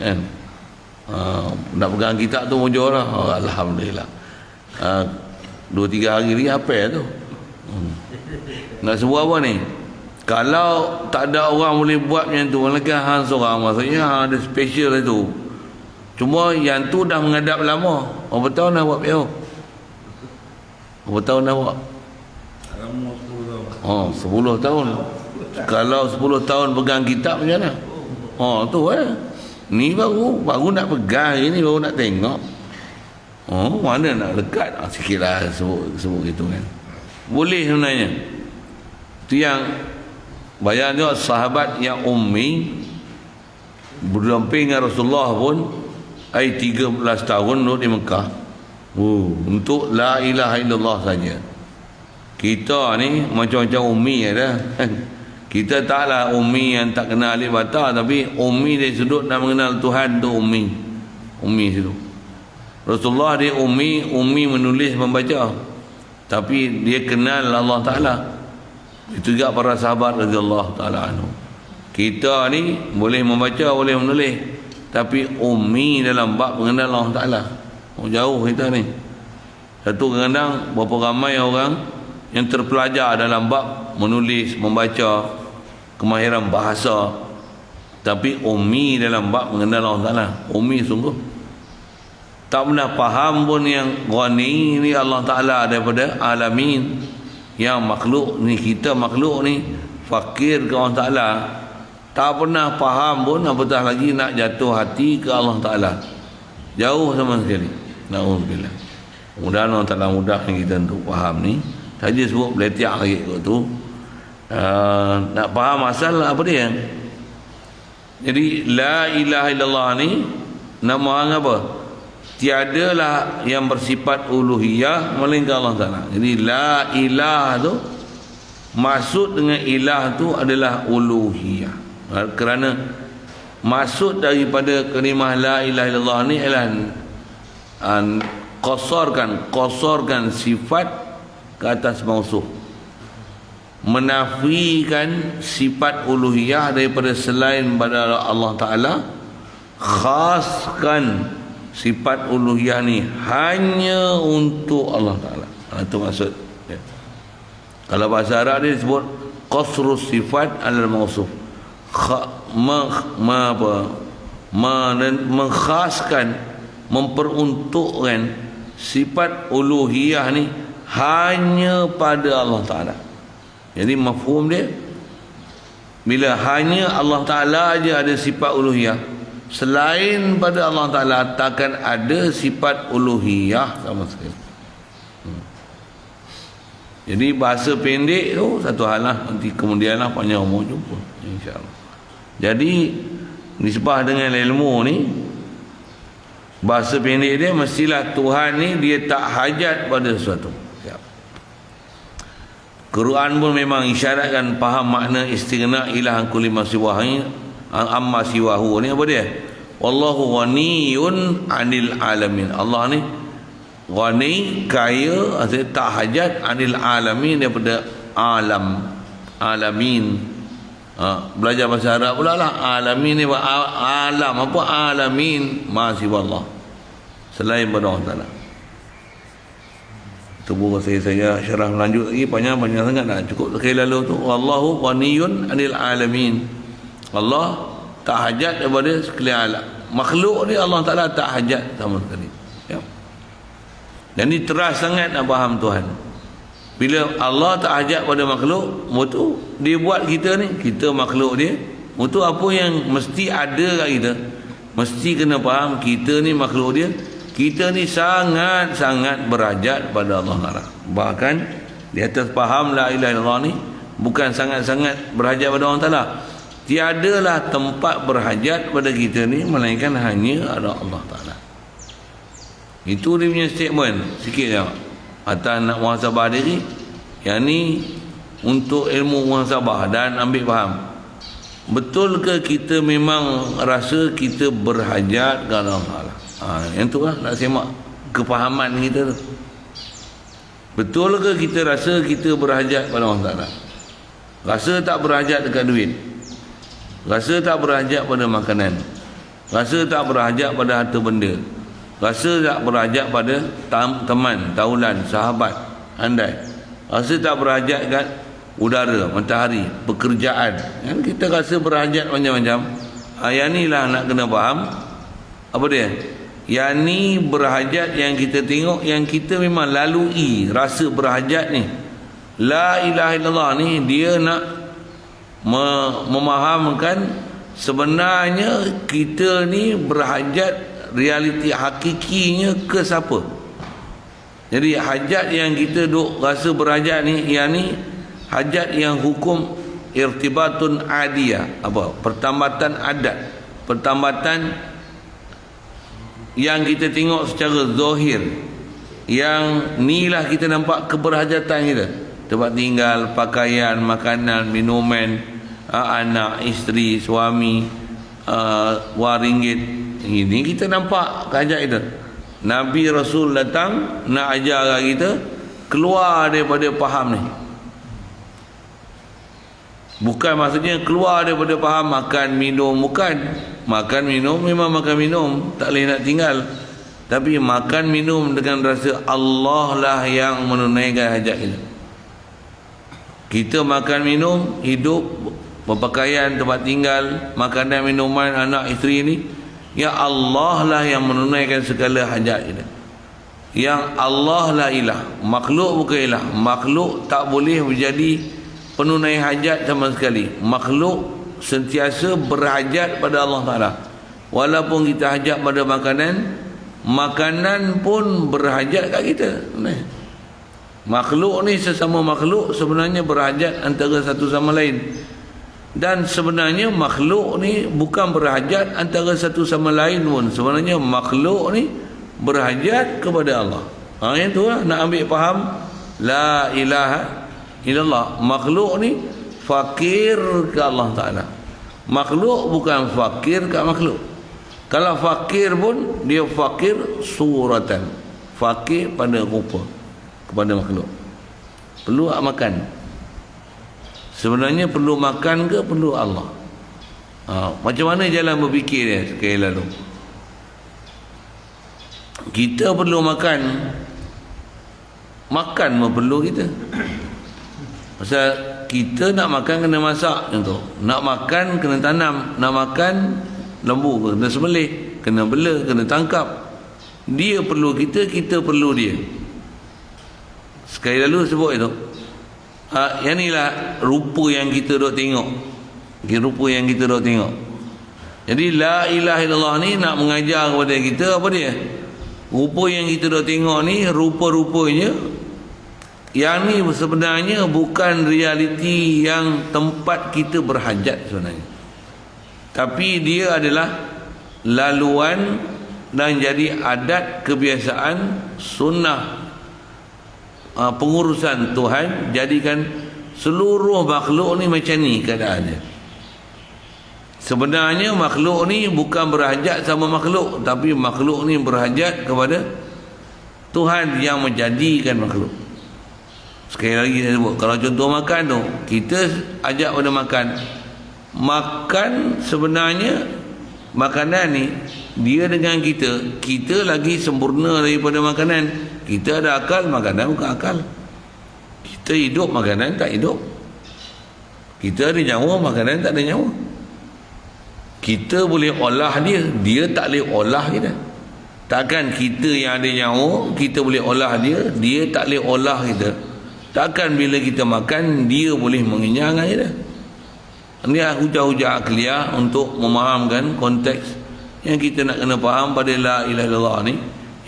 Kan? Nak pegang kitab tu mujur lah. Alhamdulillah. 2-3 hari lagi apa tu? Nak sebut apa ni? Kalau tak ada orang boleh buat macam tu, malaikat hang seorang, maksudnya hang ada special itu. Cuma yang tu dah menghadap lama. Berapa tahun dah buat PO? Berapa tahun dah buat? 10 tahun. Kalau 10 tahun pegang kitab macam mana? Tu ni baru nak pegang, ini baru nak tengok. Mana nak lekat? Sikitlah sebut gitu kan. Boleh sebenarnya. Itu yang bayang tengok sahabat yang ummi berdamping dengan Rasulullah pun 13 tahun duduk di Mekah. Untuk la ilaha illallah saja. Kita ni macam-macam ummi ada. Kita taklah ummi yang tak kenal alif bata, tapi ummi dari sudut nak mengenal Tuhan tu ummi. Ummi situ. Rasulullah dia ummi menulis membaca. Tapi dia kenal Allah Taala. Itu juga para sahabat radhiyallahu taala anhu. Kita ni boleh membaca, boleh menulis, tapi ummi dalam bab mengenal Allah Taala. Jauh kita ni. Satu kadang berapa ramai orang yang terpelajar dalam bab menulis, membaca, kemahiran bahasa, tapi ummi dalam bab mengenal Allah Taala. Ummi sungguh. Tak pernah faham pun yang Ghani ni Allah Taala daripada alamin. Yang makhluk ni, kita makhluk ni fakir ke Allah Taala, tak pernah faham pun, apatah lagi nak jatuh hati ke Allah Taala. Jauh sama sekali. Na'udzubillah. Mudah-mudahan Allah Taala mudahkan kita untuk faham ni. Saja sebut beletiak lagi kot tu. Nak faham asal apa dia? Jadi la ilaha illallah ni nama apa? Tiadalah yang bersifat uluhiyah melainkan Allah Ta'ala. Jadi la ilah tu, maksud dengan ilah tu adalah uluhiyah. Kerana maksud daripada kalimah la ilaha illallah ni ialah qasarkan sifat ke atas mausuf. menafikan sifat uluhiyah daripada selain pada Allah Ta'ala, khaskan sifat uluhiyah ni hanya untuk Allah Ta'ala. Itu maksud ya. Kalau bahasa Arab dia disebut qasrus sifat alal mausuf, mengkhaskan, memperuntukkan sifat uluhiyah ni hanya pada Allah Ta'ala. Jadi mafhum dia, bila hanya Allah Ta'ala aja ada sifat uluhiyah, selain pada Allah Ta'ala takkan ada sifat uluhiyah sama sekali. Jadi bahasa pendek tu satu hal lah, nanti kemudian lah panjang umur jumpa insyaAllah. Jadi nisbah dengan ilmu ni, bahasa pendek dia mestilah Tuhan ni dia tak hajat pada sesuatu. Quran pun memang isyaratkan faham makna istighna ilah an kulli ma siwahi amma siwahu ni apa dia? Wallahu ghaniyun 'anil alamin. Allah ni ghani, kaya, artinya tak hajat, 'anil alamin, daripada alamin. Belajar bahasa Arab pula lah. Alamin ni alam, apa alamin? Ma siwa Allah, selain pada Allah Ta'ala. Tunggu saya syarah lanjut lagi, panjang sangat, nak cukup sekali lalu tu. Wallahu ghaniyun 'anil alamin. Allah tak hajat daripada sekalian alam. Makhluk ni Allah Ta'ala tak hajat sama sekali. Ya. Dan ni teras sangat nak faham Tuhan. Bila Allah tak hajat pada makhluk, mutu dia buat kita ni, kita makhluk dia, mutu apa yang mesti ada kat kita, mesti kena faham kita ni makhluk dia. Kita ni sangat-sangat berhajat pada Allah Ta'ala. Bahkan di atas faham la ilaha illallah ni, bukan sangat-sangat berhajat pada Allah Ta'ala, tiadalah tempat berhajat pada kita ni melainkan hanya ada Allah Ta'ala. Itu dia punya statement. Sikit je atas nak muhasabah diri. Yang ni untuk ilmu muhasabah dan ambil faham. Betul ke kita memang rasa kita berhajat kepada Allah Ta'ala? Yang tu lah nak semak kefahaman kita tu. Betul ke kita rasa kita berhajat pada Allah Ta'ala? Rasa tak berhajat dekat duit, rasa tak berhajat pada makanan, rasa tak berhajat pada harta benda, rasa tak berhajat pada teman, taulan, sahabat, andai, rasa tak berhajat kat udara, matahari, pekerjaan. Kita rasa berhajat macam-macam. Yang ni lah nak kena faham. Apa dia? Yang ni berhajat yang kita tengok, yang kita memang lalui rasa berhajat ni. La ilaha illallah ni dia nak memahamkan sebenarnya kita ni berhajat, realiti hakikinya ke siapa. Jadi hajat yang kita duk rasa berhajat ni, yang ni hajat yang hukum irtibatun adiyah, apa? Pertambatan adat, pertambatan yang kita tengok secara zahir. Yang ni lah kita nampak keberhajatan kita. Tempat tinggal, pakaian, makanan, minuman, anak, isteri, suami, wang ringgit. Ini kita nampak kehajat kita. Nabi Rasul datang nak ajar kita keluar daripada faham ni. Bukan maksudnya keluar daripada faham makan minum, bukan. Makan minum memang makan minum, tak boleh nak tinggal. Tapi makan minum dengan rasa Allah lah yang menunaikan hajat kita. Kita makan minum, hidup, berpakaian, tempat tinggal, makanan, minuman, anak, isteri ni, ya Allah lah yang menunaikan segala hajat kita. Yang Allah lah ilah, makhluk bukan ilah. Makhluk tak boleh menjadi penunai hajat sama sekali. Makhluk sentiasa berhajat pada Allah Ta'ala. Walaupun kita hajat pada makanan, makanan pun berhajat kat kita. Makhluk ni sesama makhluk sebenarnya berhajat antara satu sama lain. Dan sebenarnya makhluk ni bukan berhajat antara satu sama lain pun. Sebenarnya makhluk ni berhajat kepada Allah. Yang tu lah nak ambil faham la ilaha illallah. Makhluk ni fakir ke Allah Ta'ala. Makhluk bukan fakir ke makhluk. Kalau fakir pun dia fakir suratan, fakir pada rupa kepada makhluk. Perlu makan. Sebenarnya perlu makan ke perlu Allah? Macam mana jalan berfikir dia sekali lalu? Kita perlu makan. Makan pun perlu kita. Pasal kita nak makan kena masak contoh. Nak makan kena tanam. Nak makan lembu kena sembelih, kena bela, kena tangkap. Dia perlu kita, kita perlu dia. Sekali lalu sebut itu. Yang inilah rupa yang kita dok tengok. Rupa yang kita dok tengok. Jadi la ilaha illallah ni nak mengajar kepada kita apa dia? Rupa yang kita dok tengok ni rupa-rupanya yang ni sebenarnya bukan realiti yang tempat kita berhajat sebenarnya. Tapi dia adalah laluan dan jadi adat, kebiasaan, sunnah pengurusan Tuhan. Jadikan seluruh makhluk ni macam ni keadaannya. Sebenarnya makhluk ni bukan berhajat sama makhluk, tapi makhluk ni berhajat kepada Tuhan yang menjadikan makhluk. Sekali lagi saya sebut, kalau contoh makan tu, kita ajak pada makan. Makan sebenarnya makanan ni dia dengan kita, kita lagi sempurna daripada makanan. Kita ada akal, makanan bukan akal. Kita hidup, makanan tak hidup. Kita ada nyawa, makanan tak ada nyawa. Kita boleh olah dia, dia tak boleh olah kita. Takkan kita yang ada nyawa kita boleh olah dia, dia tak boleh olah kita. Takkan bila kita makan dia boleh mengenyang kita. Ini hujah-hujah akliyah untuk memahamkan konteks yang kita nak kena faham pada la ilaha illallah ni.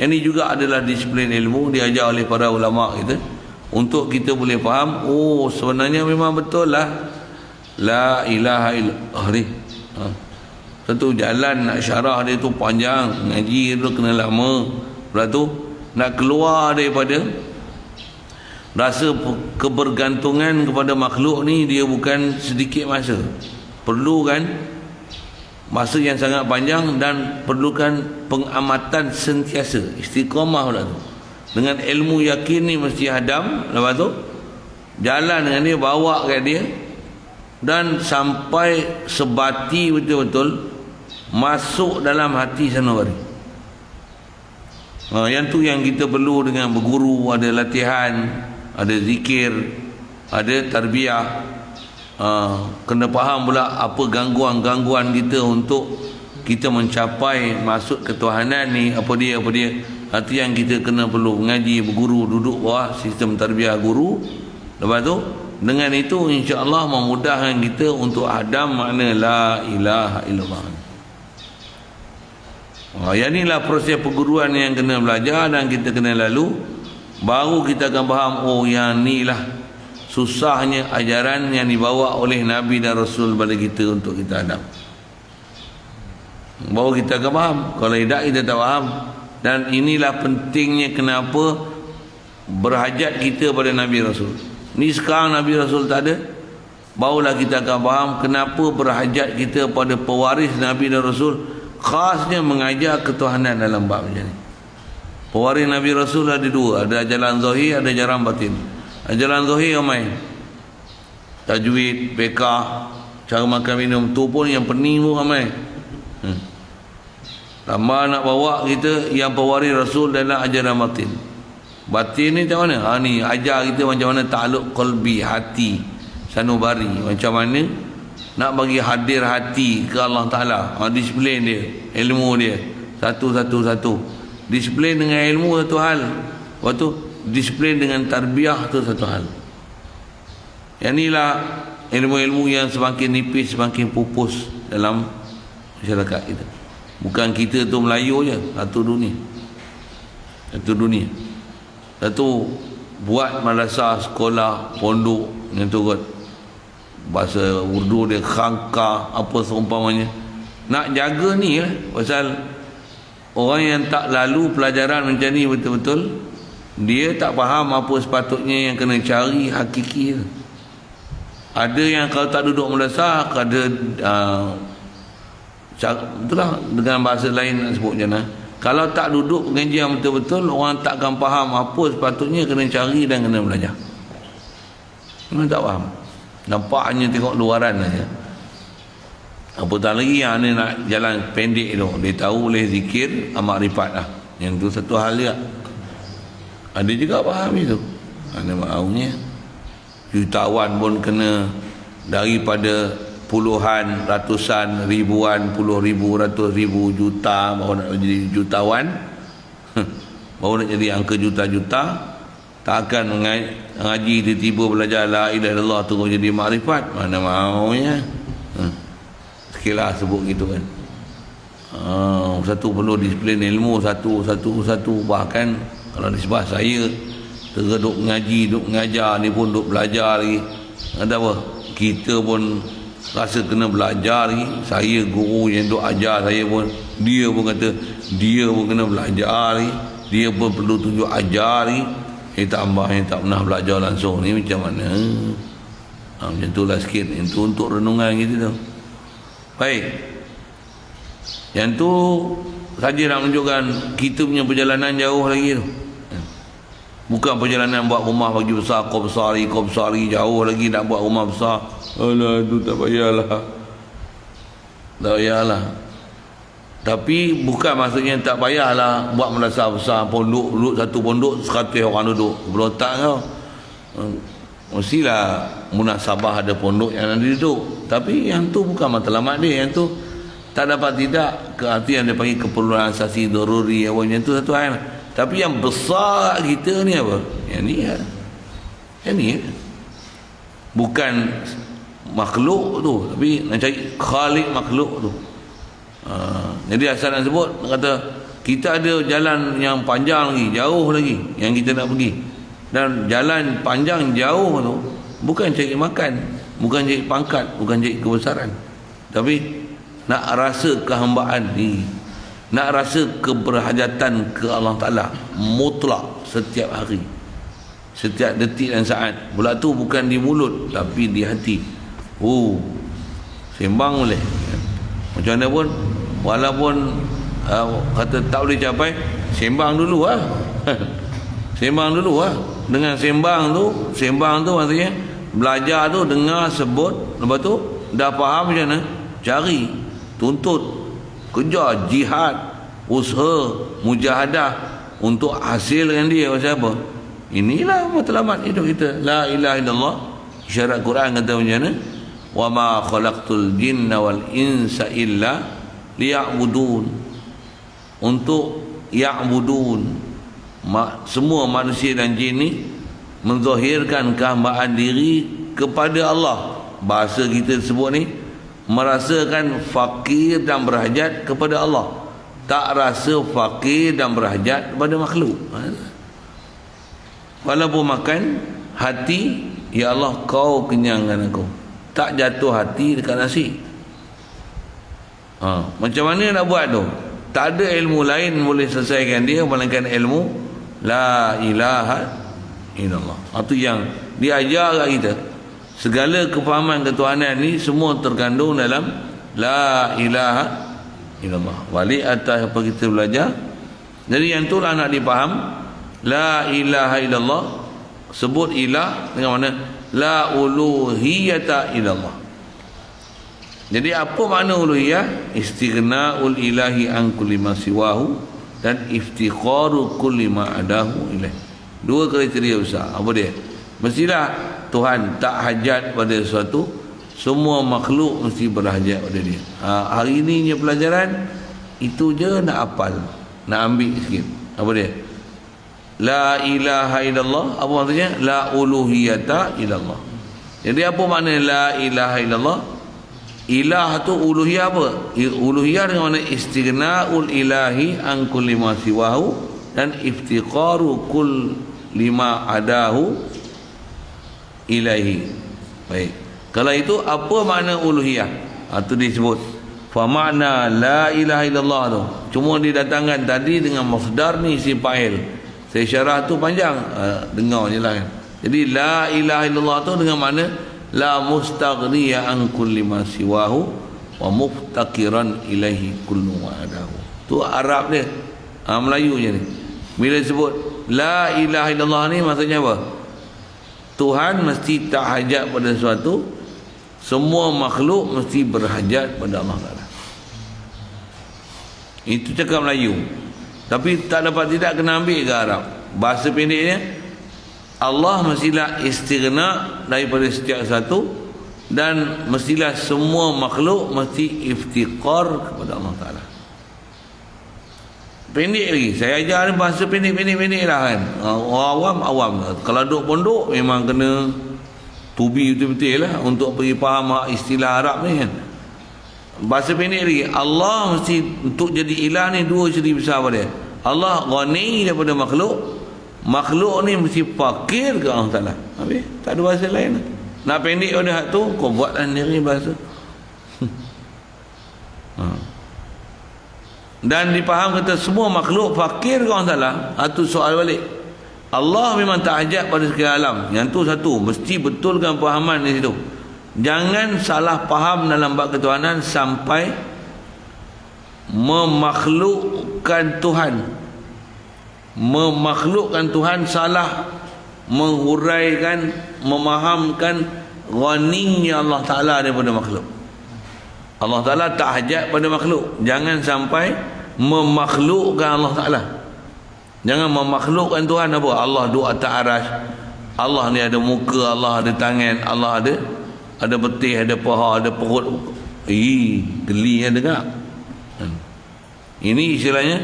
Yang ni juga adalah disiplin ilmu diajar oleh para ulama kita untuk kita boleh faham, oh sebenarnya memang betul lah la ilaha illallah ni. Tentu jalan nak syarah dia tu panjang, ngaji tu kena lama. Lepas tu nak keluar daripada rasa kebergantungan kepada makhluk ni, dia bukan sedikit masa. Perlu kan masa yang sangat panjang dan perlukan pengamatan sentiasa, istiqamah pula tu. Dengan ilmu yakin ni mesti hadam. Lepas tu jalan dengan dia, bawa kat dia dan sampai sebati betul-betul masuk dalam hati sanubari. Yang tu yang kita perlu dengan berguru, ada latihan, ada zikir, ada tarbiyah. Kena faham pula apa gangguan-gangguan kita untuk kita mencapai maksud ketuhanan ni, apa dia. Itu yang kita kena perlu mengaji, berguru, duduk bawah sistem tarbiyah guru. Lepas tu dengan itu insya-Allah memudahkan kita untuk hadam makna la ilaha illallah. Yang inilah proses perguruan yang kena belajar dan kita kena lalu. Baru kita akan faham, oh yang inilah susahnya ajaran yang dibawa oleh Nabi dan Rasul kepada kita untuk kita hadam. Baru kita akan faham. Kalau tidak kita tak faham. Dan inilah pentingnya kenapa berhajat kita pada Nabi Rasul. Ni sekarang Nabi Rasul tak ada, barulah kita akan faham kenapa berhajat kita pada pewaris Nabi dan Rasul, khasnya mengajar ketuhanan dalam bab macam ni. Pewaris Nabi Rasul ada dua, ada ajaran zahir, ada ajaran batin. Ajaran zahir ramai, tajwid, fiqh, cara makan minum, tu pun yang pening pun ramai. Tambah nak bawa kita yang pewaris Rasul dalam ajaran batin. Batin ni macam mana? Ni ajar kita macam mana takluk qalbi, hati sanubari, macam mana nak bagi hadir hati ke Allah Ta'ala. Disiplin dia, ilmu dia, satu. Disiplin dengan ilmu satu hal, waktu disiplin dengan tarbiyah tu satu hal. Yang inilah ilmu-ilmu yang semakin nipis, semakin pupus dalam masyarakat kita. Bukan kita tu Melayu je, satu dunia. Satu buat madrasah, sekolah, pondok yang turut bahasa Urdu dia khangka apa seumpamanya. Nak jaga ni lah, pasal orang yang tak lalu pelajaran macam ni betul-betul, dia tak faham apa sepatutnya yang kena cari hakiki. Ada yang kalau tak duduk madrasah, ada itulah dengan bahasa lain nak sebut macam mana, kalau tak duduk pengajian betul-betul, orang takkan faham apa sepatutnya kena cari dan kena belajar. Memang tak faham. Nampak hanya tengok luaran saja. Apatah lagi yang ni nak jalan pendek tu, dia tahu boleh zikir makrifat lah. Yang tu satu hal dia. Ada juga faham itu. Ada maunya jutawan pun kena, daripada puluhan, ratusan, ribuan, puluh ribu, ratus ribu, juta, baru nak jadi jutawan. Baru nak jadi angka juta-juta. Takkan mengaji tiba-tiba belajar la ilaha illallah terus jadi makrifat. Mana maunya. Sekilah sebut gitu kan. Satu perlu disiplin ilmu, satu. Bahkan kalau disebut saya duk ngaji, duk ngajar, ni pun duk belajar lagi. Ada apa? Kita pun rasa kena belajar lagi. Saya guru yang duk ajar saya pun, dia pun kata dia pun kena belajar lagi. Dia pun perlu tunjuk ajar lagi. Tambah yang tak pernah belajar langsung ni macam mana? Macam itulah sikit. Itu untuk renungan kita tu. Baik. Yang tu saja nak menunjukkan kita punya perjalanan jauh lagi tu. Bukan perjalanan buat rumah bagi besar, kau besar lagi, jauh lagi nak buat rumah besar. Alah, tu tak payahlah. Tak payahlah. Tapi bukan maksudnya tak payahlah buat madrasah besar, duduk satu pondok 100 orang duduk. Berotak kau. Mestilah munasabah ada pondok yang ada duduk. Tapi yang tu bukan matlamat dia. Yang tu tak dapat tidak keartian dia panggil keperluan asasi daruri apa, yang tu satu hal. Tapi yang besar kita ni apa? Yang ni ya. Yang ni ya. Bukan makhluk tu, tapi nak cari khalik makhluk tu. Jadi asal nak sebut, kata kita ada jalan yang panjang lagi, jauh lagi yang kita nak pergi. Dan jalan panjang jauh tu bukan cari makan, bukan cari pangkat, bukan cari kebesaran, tapi nak rasa kehambaan diri, nak rasa keberhajatan ke Allah Ta'ala mutlak setiap hari, setiap detik dan saat. Pula tu bukan di mulut tapi di hati. Sembang boleh, macam mana pun, walaupun kata tak boleh capai, sembang dulu lah. Sembang dulu lah. Dengan sembang tu maksudnya belajar tu, dengar, sebut, lepas tu dah faham macam mana, cari, tuntut, kejar, jihad, usaha, mujahadah untuk hasilkan dia. Pasal apa? Inilah matlamat hidup kita. La ilaha illallah. Syarat Quran kata macam mana? Wa ma khalaqtul jinna wal insa illa liya'budun. Untuk ya'budun, semua manusia dan jin ni menzahirkan kehambaan diri kepada Allah. Bahasa kita sebut ni, merasakan fakir dan berhajat kepada Allah, tak rasa fakir dan berhajat kepada makhluk. Walaupun makan, hati, ya Allah kau kenyangkan aku, tak jatuh hati dekat nasi. Macam mana nak buat tu? Tak ada ilmu lain boleh selesaikan dia melainkan ilmu la ilaha illallah. Itu yang diajar kat kita. Segala kefahaman ketuhanan ni semua terkandung dalam la ilaha illallah. Balik atas apa kita belajar. Jadi yang itulah nak dipaham. La ilaha illallah, sebut ilah dengan mana? La uluhiyata illallah. Jadi apa makna uluhiyah? Istighna'ul ilahi an kulli ma siwahu dan iftikharu kulli ma adahu ilaih. Dua kriteria besar. Apa dia? Mestilah Tuhan tak hajat pada sesuatu, semua makhluk mesti berhajat pada dia. Hari ini punya pelajaran itu je nak hafal, nak ambil sikit. Apa dia? La ilaha illallah. Apa maksudnya? La uluhiyata illallah. Jadi apa makna la ilaha illallah? Ilah tu uluhiyah apa? Uluhiyah dengan mana? Istighna'ul ilahi an kulli ma siwahu dan iftiqaru kulli ma adahu ilaihi. Baik. Kalau itu apa makna uluhiyah? Itu disebut fa makna la ilaha illallah tu. Cuma didatangkan tadi dengan masdar ni si fa'il. Saya syarah tu panjang, dengar je lah kan. Jadi la ilaha illallah tu dengan makna la mustaghniya an kulli ma siwahu wa muftakiran ilaihi kullu ma adahu. Tu Arab dia, Melayu je ni. Bila sebut la ilaha illallah ni maksudnya apa? Tuhan mesti tak hajat pada sesuatu Semua makhluk mesti berhajat pada Allah Ta'ala. Itu cakap Melayu. Tapi tak dapat tidak kena ambil ke Arab. Bahasa pendeknya, Allah mestilah istighna daripada setiap satu, dan mestilah semua makhluk mesti iftiqar kepada Allah Ta'ala. Pendek lagi. Saya ajar bahasa pendek lah kan. Orang awam. Kalau duduk pondok memang kena tubi betul-betul lah untuk pergi faham istilah Arab ni kan. Bahasa pendek lagi. Allah mesti untuk jadi ilah ni dua ciri besar pada dia. Allah ghani daripada makhluk. Makhluk ni mesti fakir ke Allah Ta'ala. Habis? Tak ada bahasa lain. Nak pendek pada hak tu, kau buatlah sendiri bahasa. Dan dipaham kata semua makhluk fakir ke Allah Ta'ala. Itu soal balik. Allah memang tak hajat pada sekalian alam. Yang tu satu, mesti betulkan pahaman di situ. Jangan salah faham dalam bab ketuhanan sampai memakhlukkan Tuhan. Memakhlukkan Tuhan, salah menghuraikan, memahamkan ghaninya Allah Ta'ala daripada makhluk. Allah Ta'ala tak hajat pada makhluk. Jangan sampai memakhlukkan Allah Ta'ala. Jangan memakhlukkan Tuhan apa? Allah duduk atas arash. Allah ni ada muka, Allah ada tangan, Allah ada betih, ada paha, ada perut. Geli yang dengar. Ini istilahnya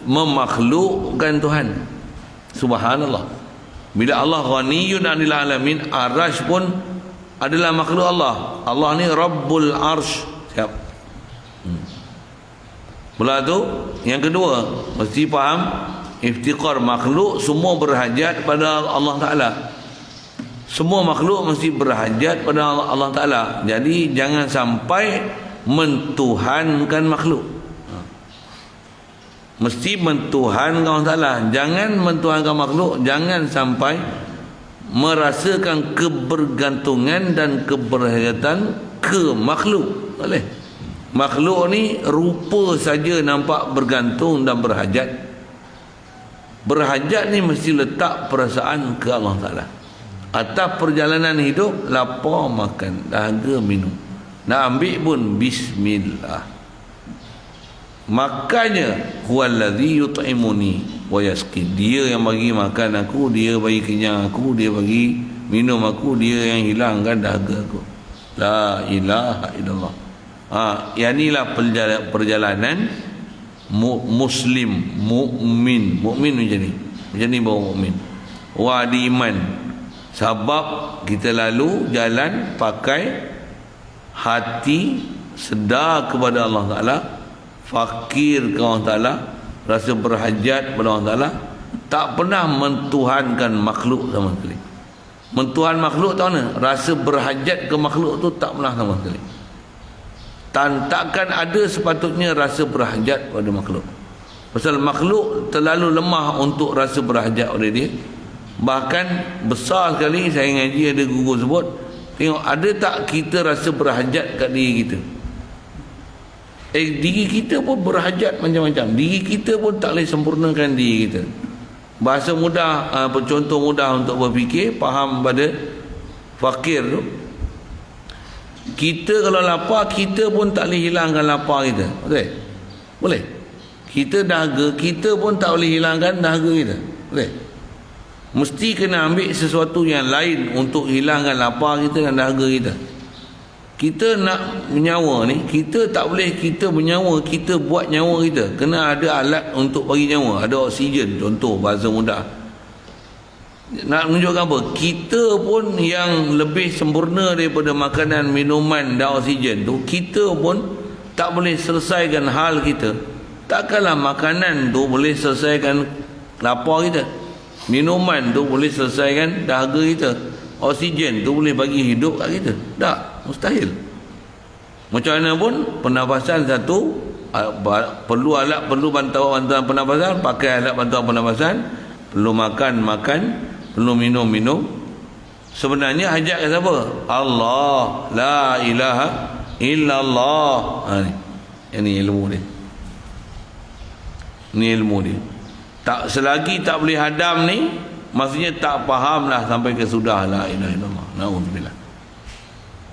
memakhlukkan Tuhan. Subhanallah. Bila Allah ghaniyun 'anil alamin, arash pun adalah makhluk Allah. Allah ni Rabbul Arsh. Siap. Pula tu, yang kedua, mesti faham iftiqar. Makhluk semua berhajat pada Allah Ta'ala. Semua makhluk mesti berhajat pada Allah Ta'ala. Jadi jangan sampai mentuhankan makhluk. Mesti mentuhankan Allah Ta'ala. Jangan mentuhankan makhluk. Jangan sampai merasakan kebergantungan dan keberhajatan ke makhluk. Boleh? Makhluk ni rupa saja nampak bergantung dan berhajat. Berhajat ni mesti letak perasaan ke Allah Ta'ala. Atas perjalanan hidup, lapar makan, dahaga minum, nak ambil pun bismillah. Makanya huwallazi yut'imuni wa yasqin. Dia yang bagi makan aku, dia bagi kenyang aku, dia bagi minum aku, dia yang hilangkan dahaga aku. La ilaha illallah. Yang inilah perjalanan muslim, mukmin. Mukmin macam ni. Macam ni baru mukmin. Wadi iman. Sebab kita lalu jalan pakai hati sedar kepada Allah Ta'ala, fakir ke Allah Ta'ala, rasa berhajat kepada Allah Ta'ala, tak pernah mentuhankan makhluk sama sekali. Mentuhan makhluk tahu mana? Rasa berhajat ke makhluk tu tak pernah sama sekali. Takkan ada sepatutnya rasa berhajat pada makhluk. Pasal makhluk terlalu lemah untuk rasa berhajat pada dia. Bahkan besar sekali, saya ngaji ada guru sebut, tengok ada tak kita rasa berhajat kat diri kita. Diri kita pun berhajat macam-macam. Diri kita pun tak boleh sempurnakan diri kita. Bahasa mudah, contoh mudah untuk berfikir, faham pada fakir tu. Kita kalau lapar, kita pun tak boleh hilangkan lapar kita. Betul? Boleh? Kita dahaga, kita pun tak boleh hilangkan dahaga kita. Betul? Mesti kena ambil sesuatu yang lain untuk hilangkan lapar kita dan dahaga kita. Kita nak menyawa ni, kita tak boleh kita menyawa, kita buat nyawa kita. Kena ada alat untuk bagi nyawa. Ada oksigen, contoh bahasa mudah. Nak menunjukkan apa? Kita pun yang lebih sempurna daripada makanan, minuman dan oksigen tu, kita pun tak boleh selesaikan hal kita. Takkanlah makanan tu boleh selesaikan lapar kita. Minuman tu boleh selesaikan dahaga kita. Oksigen tu boleh bagi hidup kat kita. Tak, mustahil. Macam mana pun pernafasan satu, perlu alat, perlu bantuan pernafasan, pakai alat bantuan pernafasan, perlu makan, perlu minum. Sebenarnya hajat ke siapa? Allah. La ilaha illallah. Ini ilmu dia. Ini ilmu dia. Tak selagi tak boleh hadam ni, maksudnya tak fahamlah sampai ke sudah la ilaha illallah. Nauzubillah.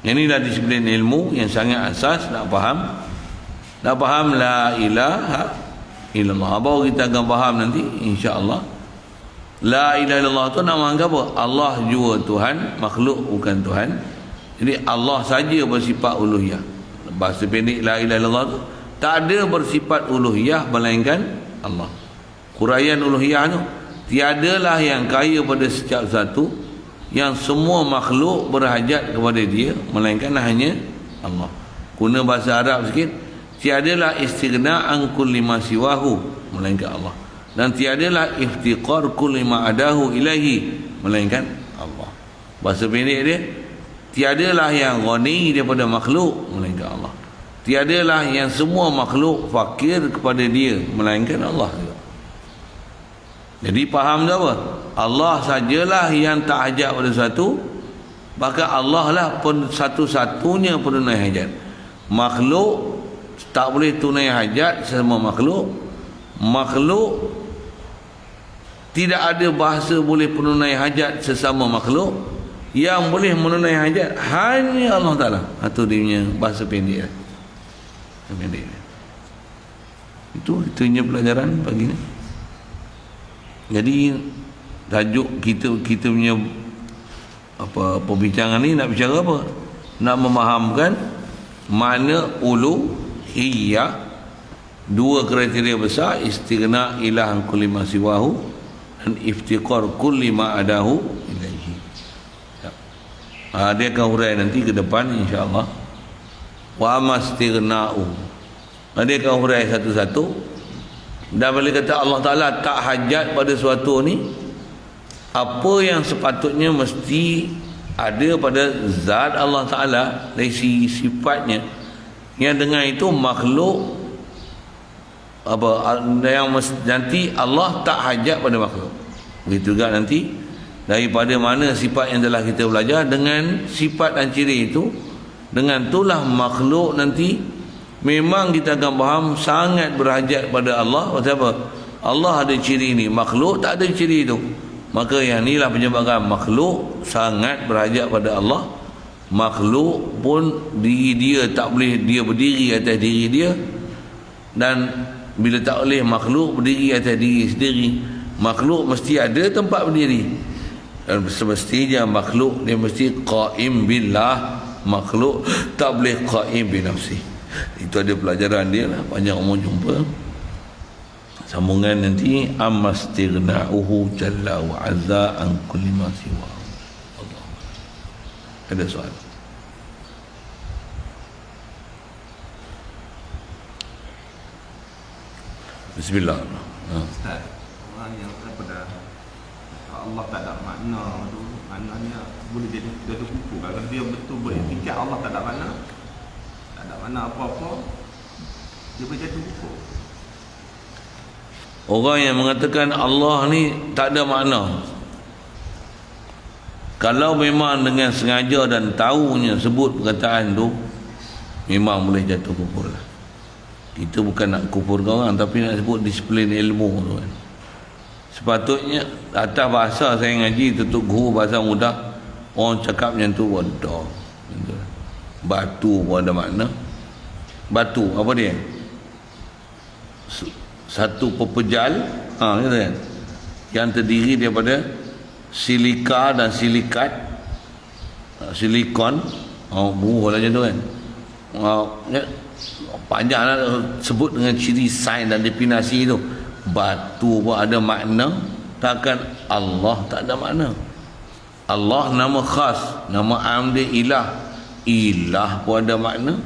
Yang inilah disiplin ilmu yang sangat asas. Nak faham la ilaha illallah. Baru kita akan faham nanti insya-Allah. La ilaha illallah tu nama apa? Allah jua Tuhan, makhluk bukan Tuhan. Jadi Allah saja bersifat uluhiyah. Bahasa pendek la ilaha illallah tu tak ada bersifat uluhiyah melainkan Allah. Huraian uluhiyah tu, tiadalah yang kaya pada setiap satu, yang semua makhluk berhajat kepada dia melainkan hanya Allah. Guna bahasa Arab sikit, tiadalah istighna an kulli ma siwahu melainkan Allah, dan tiadalah iftiqar kulli ma adahu ilahi melainkan Allah. Bahasa pendek dia, tiadalah yang ghani daripada makhluk melainkan Allah. Tiadalah yang semua makhluk fakir kepada dia melainkan Allah juga. Jadi faham tak apa? Allah sajalah yang tak hajat pada sesuatu, bahkan Allah lah pun satu-satunya penunai hajat. Makhluk tak boleh tunai hajat sesama makhluk. Makhluk tidak ada bahasa boleh penunai hajat sesama makhluk. Yang boleh menunai hajat hanya Allah Ta'ala. Itu dia punya bahasa pendek. Itu punya pelajaran pagi ni. Jadi tajuk kita punya perbincangan ni nak bicara apa? Nak memahamkan makna uluhiyah. Dua kriteria besar, istighna ilah an kulli ma siwahu dan iftiqar kulli ma adahu ilaihi. Dia akan hurai nanti ke depan insya-Allah. Wa mastighna'u. Dia akan hurai satu-satu. Dan bila kata Allah Ta'ala tak hajat pada suatu ni, apa yang sepatutnya mesti ada pada zat Allah Ta'ala dari sifatnya, yang dengan itu makhluk yang nanti Allah tak hajat pada makhluk. Begitu juga nanti daripada mana sifat yang telah kita belajar, dengan sifat dan ciri itu, dengan itulah makhluk nanti memang kita akan faham sangat berhajat pada Allah. Pasal apa? Allah ada ciri ni, makhluk tak ada ciri itu. Maka yang inilah penyebabkan makhluk sangat berhajat pada Allah. Makhluk pun diri dia tak boleh dia berdiri atas diri dia, dan bila tak boleh makhluk berdiri atas diri sendiri, makhluk mesti ada tempat berdiri. Dan semestinya makhluk dia mesti qaim billah. Makhluk tak boleh qaim bi nafsi. Itu ada pelajaran dia lah, panjang umur jumpa. Sambungan nanti, amastighna'uhu jalla wa azza an kulli ma siwa. Allah. Ada soal? Bismillah. Ustaz, orang yang daripada Allah tak ada makna tu, maknanya boleh jadi dia terkuku. Kalau dia betul berfikir Allah tak ada makna, tak ada makna apa-apa, dia boleh jatuh kuku. Orang yang mengatakan Allah ni tak ada makna, kalau memang dengan sengaja dan tahunya sebut perkataan tu, memang boleh jatuh kufur lah. Kita bukan nak kufurkan orang, tapi nak sebut disiplin ilmu tu kan. Sepatutnya atas bahasa saya ngaji tutup guru bahasa mudah, orang cakap macam tu bodoh. Batu pun ada makna. Batu apa dia? Satu pepejal, gitu kan, yang terdiri daripada silika dan silikat, silikon, buruh lah macam tu kan. Panjanglah sebut dengan ciri sains dan definisi tu. Batu pun ada makna, takkan Allah tak ada makna? Allah nama khas, nama am dia ilah. Ilah pun ada makna.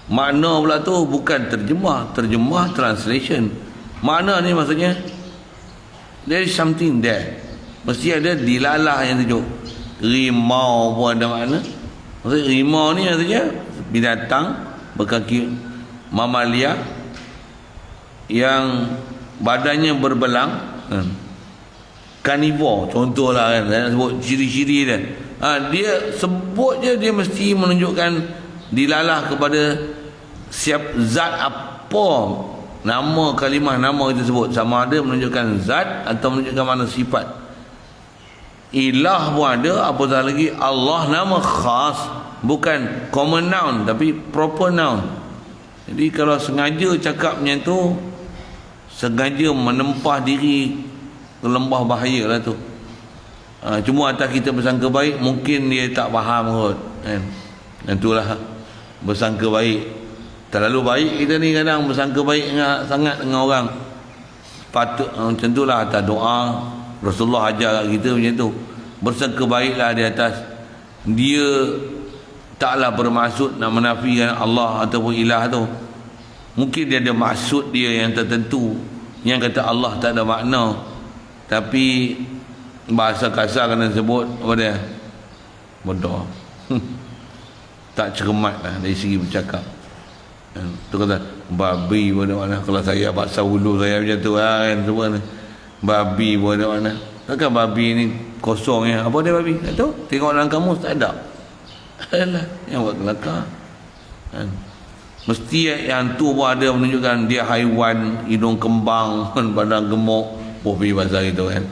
Makna pula tu bukan terjemah translation. Makna ni maksudnya there is something there, mesti ada dilalah yang tunjuk. Rimau pun ada makna. Maksudnya rimau ni maksudnya binatang berkaki mamalia yang badannya berbelang, karnivor contohlah kan, saya nak sebut ciri-ciri dia. Dia sebut je, dia mesti menunjukkan dilalah kepada siap zat apa, nama kalimah nama kita sebut, sama ada menunjukkan zat atau menunjukkan mana sifat. Ilah pun ada, apatah lagi Allah nama khas, bukan common noun tapi proper noun. Jadi kalau sengaja cakap macam tu, sengaja menempah diri ke lembah bahaya lah tu. Cuma atas kita bersangka baik, mungkin dia tak faham kot kan. Dan itulah bersangka baik, terlalu baik kita ni kadang bersangka baik sangat dengan orang. Patut macam itulah atas doa. Rasulullah ajar kita macam tu, bersangka baiklah di atas. Dia taklah bermaksud nak menafikan Allah ataupun ilah tu. Mungkin dia ada maksud dia yang tertentu, yang kata Allah tak ada makna, tapi bahasa kasar kena sebut apa dia, bodoh. Tak cermat lah dari segi bercakap. Tu kata babi pun ada makna. Kalau saya paksa hulu saya macam tu kan, semua ni babi pun ada makna. Takkan babi ni kosong ya? Apa dia babi? Tak tahu. Tengok dalam kamus tak ada. Alah, yang buat kelakar kan? Mesti yang tu pun ada menunjukkan dia haiwan, hidung kembang, badan gemuk. Pergi pasal itu kan.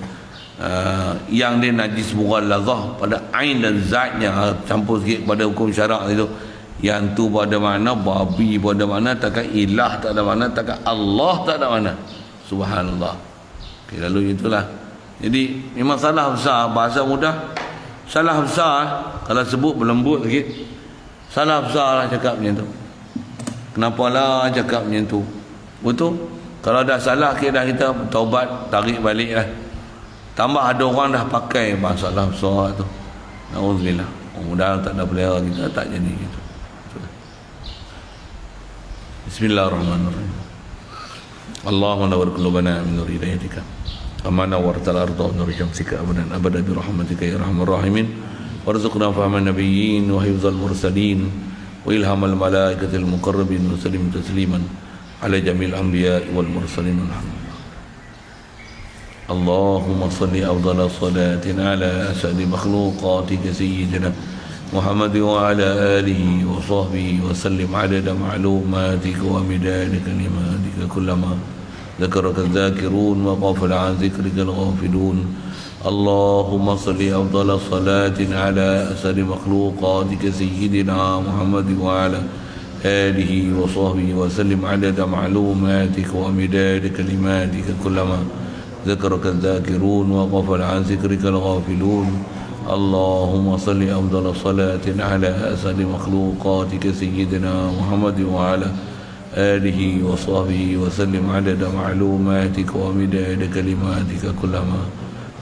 Yang dia najis mughallazah pada ain dan zatnya, campur sikit pada hukum syarak itu. Yang tu pun ada makna, babi pun ada makna, takkan ilah tak ada makna, takkan Allah tak ada makna. Subhanallah. Okay, lalu itulah. Jadi memang salah besar, bahasa mudah salah besar. Kalau sebut berlembut sikit, salah besar lah cakap macam tu. Kenapa lah cakap macam tu? Betul? Kalau dah salah kita taubat, tarik balik lah. Tambah ada orang dah pakai masalah besar tu. Na'udzubillah. Mudah tak ada pelihara kita, tak jadi gitu. Bismillahirrahmanirrahim. Allahumma nawwir qulubana min nur hidayatika. Kama nawwartal arda min nur syamsika abadan abada bi rahmatika ya arhamar rahimin. Warzuqna fahman nabiyyin wa hifdzal mursalin wa ilhamal malaikatil muqarrabin wa sallim tasliman ala jamil anbiya wal mursalin. Alhamdulillah. Allahumma salli afdala salatin ala asadi makhluqatika sayyidina Muhammad wa ala alihi wa sahbihi wa sallim adada ma'lumatika wa midada kalimatika kullama ذكرك الذاكرون وغفل عن ذكرك الغافلون. اللهم صل أفضل صلاة على أسر مخلوقاتك سيدنا محمد وعلى آله وصحبه وسلم عدد معلوماتك ومداد كلماتك كلما ذكرك الذاكرون وغفل عن ذكرك الغافلون. اللهم صل أفضل صلاة على أسر مخلوقاتك سيدنا محمد وعلى آله وصحبه وسلم عدد معلوماتك ومداد كلماتك كلما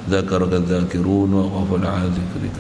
ذكرك الذاكرون وغفل عن ذكرك